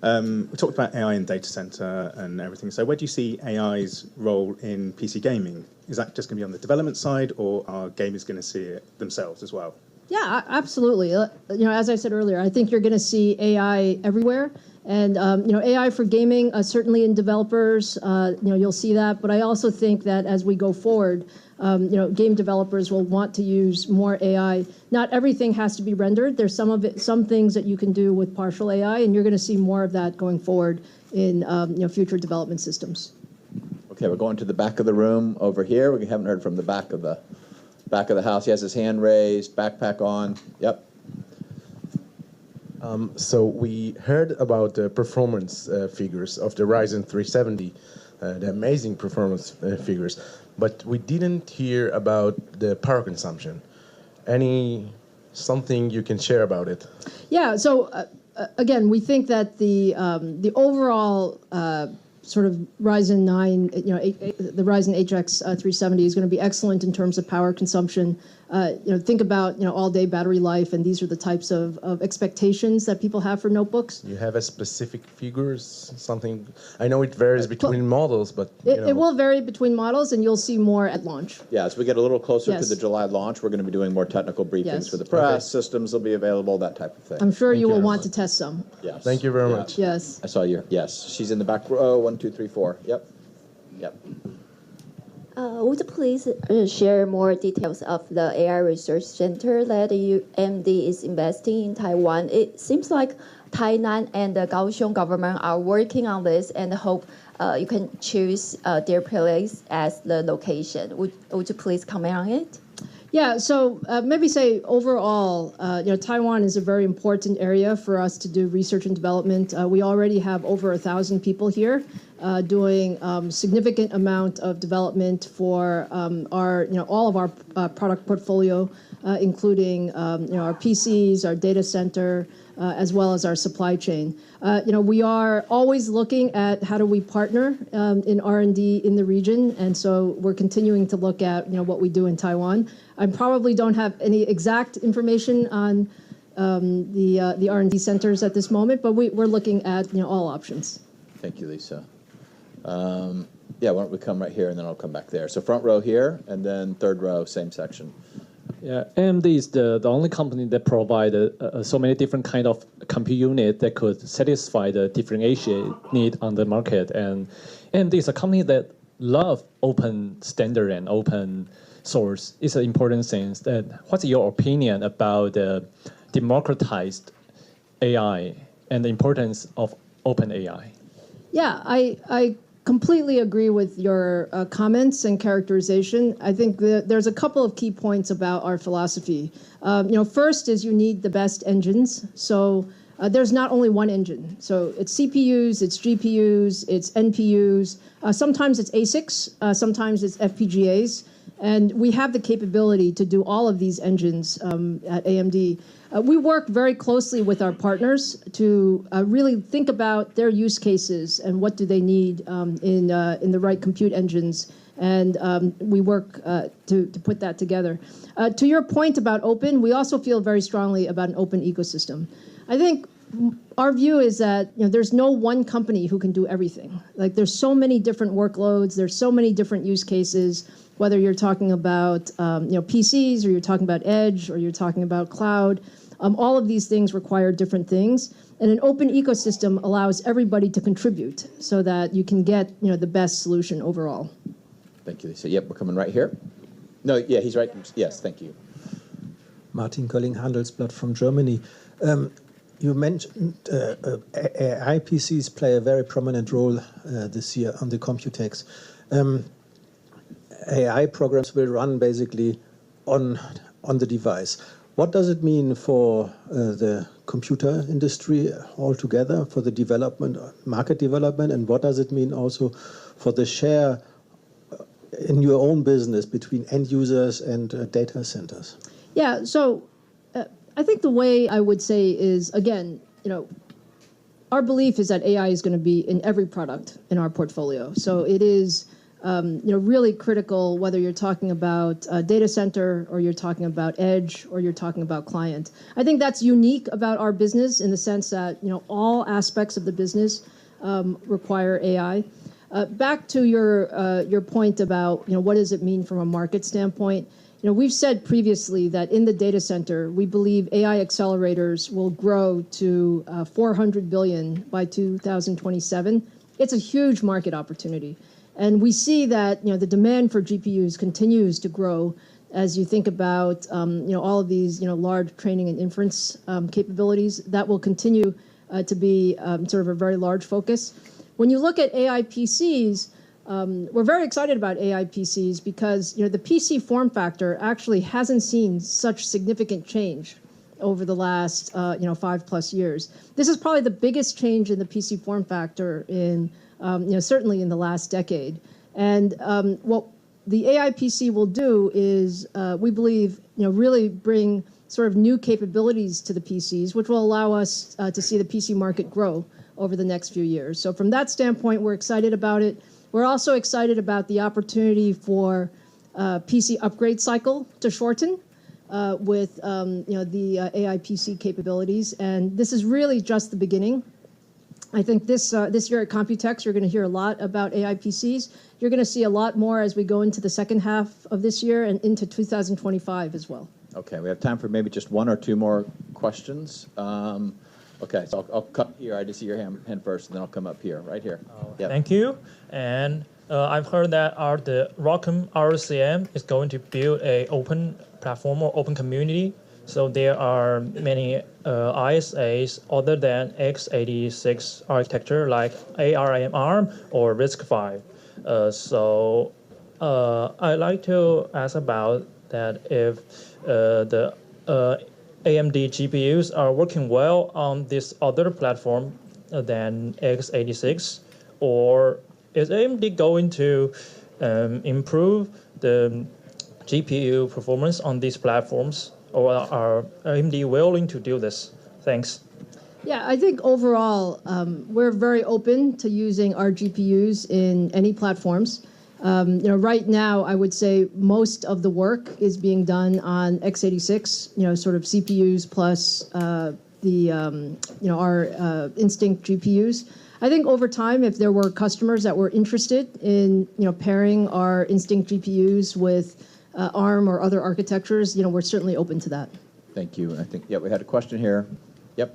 We talked about AI in data center and everything. So where do you see AI's role in PC gaming? Is that just going to be on the development side, or are gamers going to see it themselves as well? Yeah, absolutely. As I said earlier, I think you're going to see AI everywhere. And, AI for gaming, certainly in developers, you'll see that. But I also think that as we go forward, game developers will want to use more AI. Not everything has to be rendered. There's some things that you can do with partial AI, and you're going to see more of that going forward in, future development systems. Okay, we're going to the back of the room over here. We haven't heard from the back of the house. He has his hand raised, backpack on. Yep. So we heard about the performance figures of the Ryzen 370, the amazing performance figures, but we didn't hear about the power consumption. Something you can share about it? Yeah. So again, we think that the overall sort of Ryzen 9, the Ryzen HX 370 is going to be excellent in terms of power consumption. Think about all-day battery life, and these are the types of expectations that people have for notebooks. You have a specific figures, something? I know it varies between models, but it will vary between models, and you'll see more at launch. Yeah, as we get a little closer to the July launch, we're going to be doing more technical briefings for the press. Systems will be available, that type of thing. I'm sure you will want to test some. Yes. Thank you very much. Yes. I saw your, yes. She's in the back row, 1, 2, 3, 4. Yep. Yep. Would you please share more details of the AI research center that AMD is investing in Taiwan? It seems like Tainan and the Kaohsiung government are working on this and hope you can choose their place as the location. Would you please comment on it? Yeah, so maybe say overall, Taiwan is a very important area for us to do research and development. We already have over 1,000 people here doing significant amount of development for all of our product portfolio, including our PCs, our data center, as well as our supply chain. We are always looking at how do we partner in R&D in the region, and so we're continuing to look at what we do in Taiwan. I probably don't have any exact information on the R&D centers at this moment, but we're looking at all options. Thank you, Lisa. Yeah, why don't we come right here, and then I'll come back there. So front row here, and then third row, same section. Yeah, AMD is the only company that provide so many different kind of compute unit that could satisfy the differentiated need on the market. And AMD is a company that love open standard and open source. It's an important thing. What's your opinion about the democratized AI and the importance of open AI? Yeah, I completely agree with your comments and characterization. I think there's a couple of key points about our philosophy. First is you need the best engines. So there's not only one engine. So it's CPUs, it's GPUs, it's NPUs. Sometimes it's ASICs, sometimes it's FPGAs. And we have the capability to do all of these engines at AMD. We work very closely with our partners to really think about their use cases and what do they need in the right compute engines. And we work to put that together. To your point about open, we also feel very strongly about an open ecosystem. I think our view is that there's no one company who can do everything. Like there's so many different workloads, there's so many different use cases, whether you're talking about PCs or you're talking about edge or you're talking about cloud. All of these things require different things, and an open ecosystem allows everybody to contribute so that you can get the best solution overall. Thank you, Lisa. Yep, we're coming right here. No, yeah, he's right. Yes, thank you. Martin Kölling, Handelsblatt from Germany. You mentioned AI PCs play a very prominent role this year on the Computex. AI programs will run basically on the device. What does it mean for the computer industry altogether, for the development, market development, and what does it mean also for the share in your own business between end users and data centers? Yeah, so I think the way I would say is, again, our belief is that AI is going to be in every product in our portfolio. So it is really critical whether you're talking about data center or you're talking about edge or you're talking about client. I think that's unique about our business in the sense that all aspects of the business require AI. Back to your point about what does it mean from a market standpoint. We've said previously that in the data center, we believe AI accelerators will grow to $400 billion by 2027. It's a huge market opportunity. And we see that the demand for GPUs continues to grow as you think about all of these large training and inference capabilities. That will continue to be sort of a very large focus. When you look at AI PCs, we're very excited about AI PCs because the PC form factor actually hasn't seen such significant change over the last 5+ years. This is probably the biggest change in the PC form factor in certainly in the last decade. And what the AI PC will do is, we believe, really bring sort of new capabilities to the PCs, which will allow us to see the PC market grow over the next few years. So from that standpoint, we're excited about it. We're also excited about the opportunity for PC upgrade cycle to shorten with the AI PC capabilities. And this is really just the beginning. I think this year at Computex, you're going to hear a lot about AI PCs. You're going to see a lot more as we go into the second half of this year and into 2025 as well. Okay, we have time for maybe just one or two more questions. Okay, so I'll come here. I just see your hand first, and then I'll come up here, right here. Yep. Thank you. And I've heard that the ROCm RCM is going to build an open platform or open community. So there are many ISAs other than x86 architecture like ARM or RISC-V. So I'd like to ask about that if the AMD GPUs are working well on this other platform than x86, or is AMD going to improve the GPU performance on these platforms? Or are AMD willing to do this? Thanks. Yeah, I think overall, we're very open to using our GPUs in any platforms. Right now, I would say most of the work is being done on x86, sort of CPUs plus our Instinct GPUs. I think over time, if there were customers that were interested in, pairing our Instinct GPUs with ARM or other architectures, we're certainly open to that. Thank you. I think, we had a question here. Yep.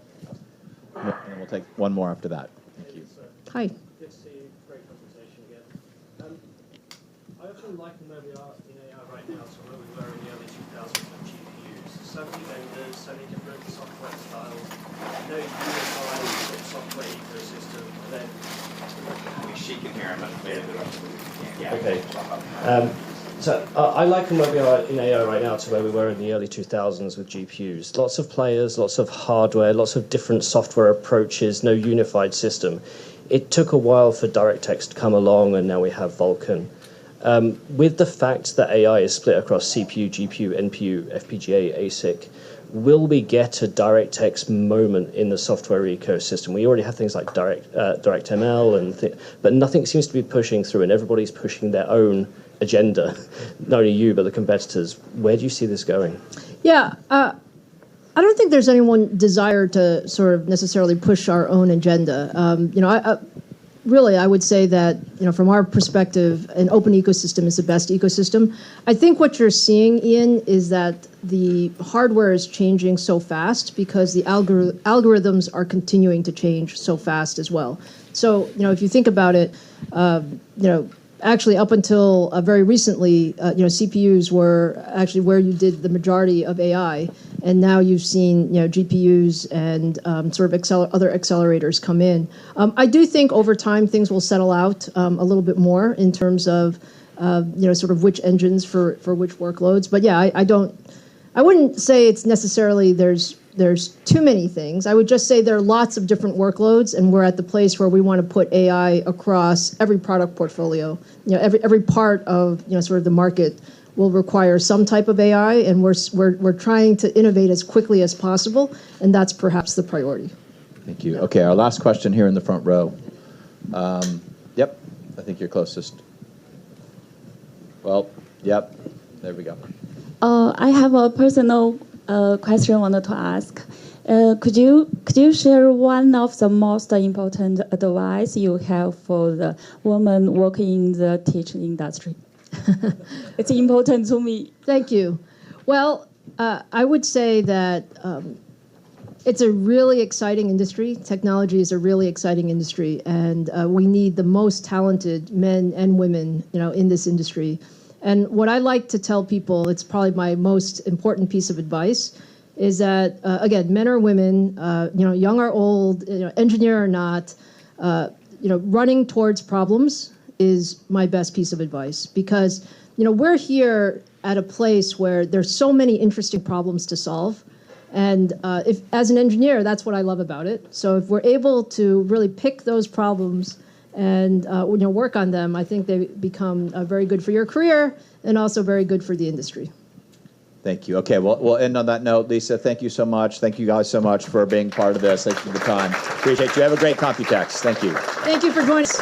And then we'll take one more after that. Thank you. Hi. Good to see you. Great presentation again. I often liken where we are in AI right now to where we were in the early 2000s with GPUs. So many vendors, so many different software styles, no unified software ecosystem. Then she can hear him. Okay. So I liken where we are in AI right now to where we were in the early 2000s with GPUs. Lots of players, lots of hardware, lots of different software approaches, no unified system. It took a while for DirectX to come along, and now we have Vulkan. With the fact that AI is split across CPU, GPU, NPU, FPGA, ASIC, will we get a DirectX moment in the software ecosystem? We already have things like DirectML, but nothing seems to be pushing through, and everybody's pushing their own agenda, not only you, but the competitors. Where do you see this going? Yeah, I don't think there's anyone's desire to sort of necessarily push our own agenda. I would say that, from our perspective, an open ecosystem is the best ecosystem. I think what you're seeing, Ian, is that the hardware is changing so fast because the algorithms are continuing to change so fast as well. So, if you think about it, actually, up until very recently, CPUs were actually where you did the majority of AI, and now you've seen GPUs and sort of other accelerators come in. I do think over time things will settle out a little bit more in terms of sort of which engines for which workloads. But yeah, I wouldn't say it's necessarily there's too many things. I would just say there are lots of different workloads, and we're at the place where we want to put AI across every product portfolio. Every part of sort of the market will require some type of AI, and we're trying to innovate as quickly as possible, and that's perhaps the priority. Thank you. Okay, our last question here in the front row. Yep, I think you're closest. Well, yep, there we go. I have a personal question I wanted to ask. Could you share one of the most important advice you have for the women working in the teaching industry? It's important to me. Thank you. Well, I would say that it's a really exciting industry. Technology is a really exciting industry, and we need the most talented men and women, in this industry. And what I like to tell people, it's probably my most important piece of advice, is that again, men or women, young or old, engineer or not, running towards problems is my best piece of advice, because we're here at a place where there's so many interesting problems to solve. And if, as an engineer, that's what I love about it. So if we're able to really pick those problems and work on them, I think they become very good for your career and also very good for the industry. Thank you. Okay, well, we'll end on that note. Lisa, thank you so much. Thank you guys so much for being part of this. Thank you for the time. Appreciate you. Have a great Computex. Thank you. Thank you for joining us.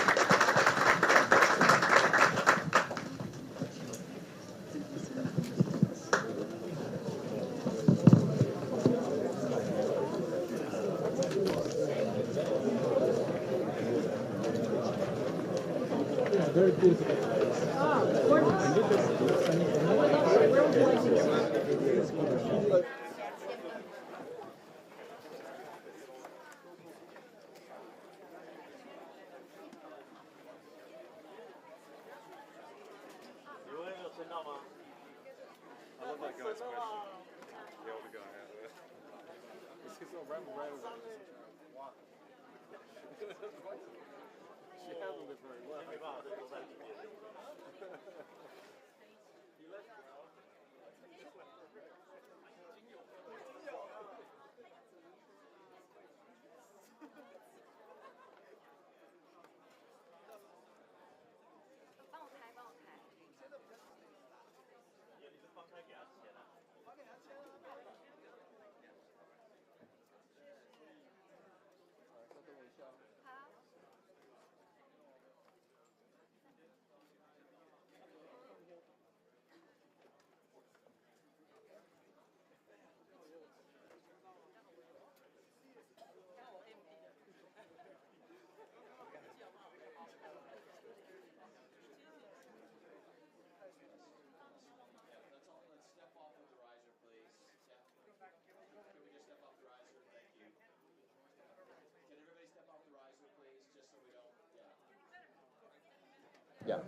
Yeah.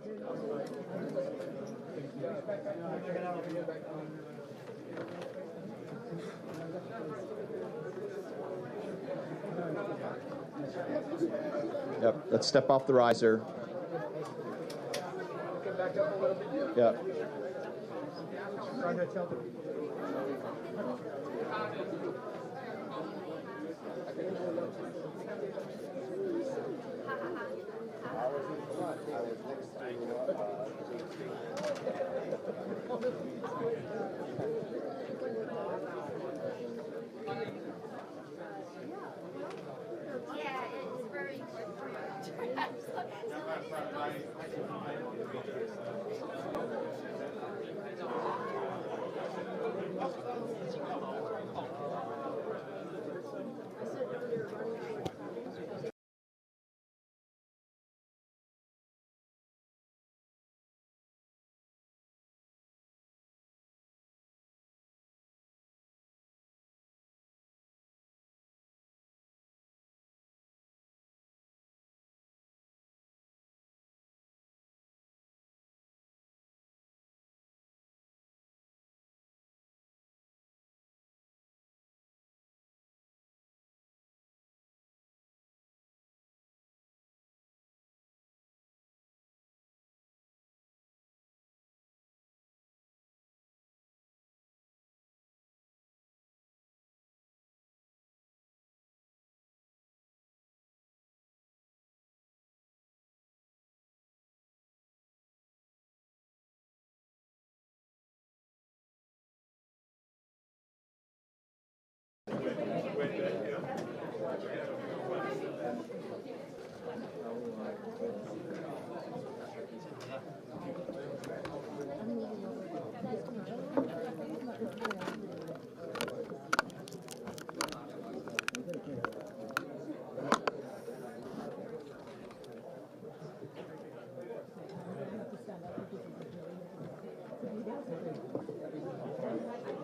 Yep, let's step off the riser. Yep.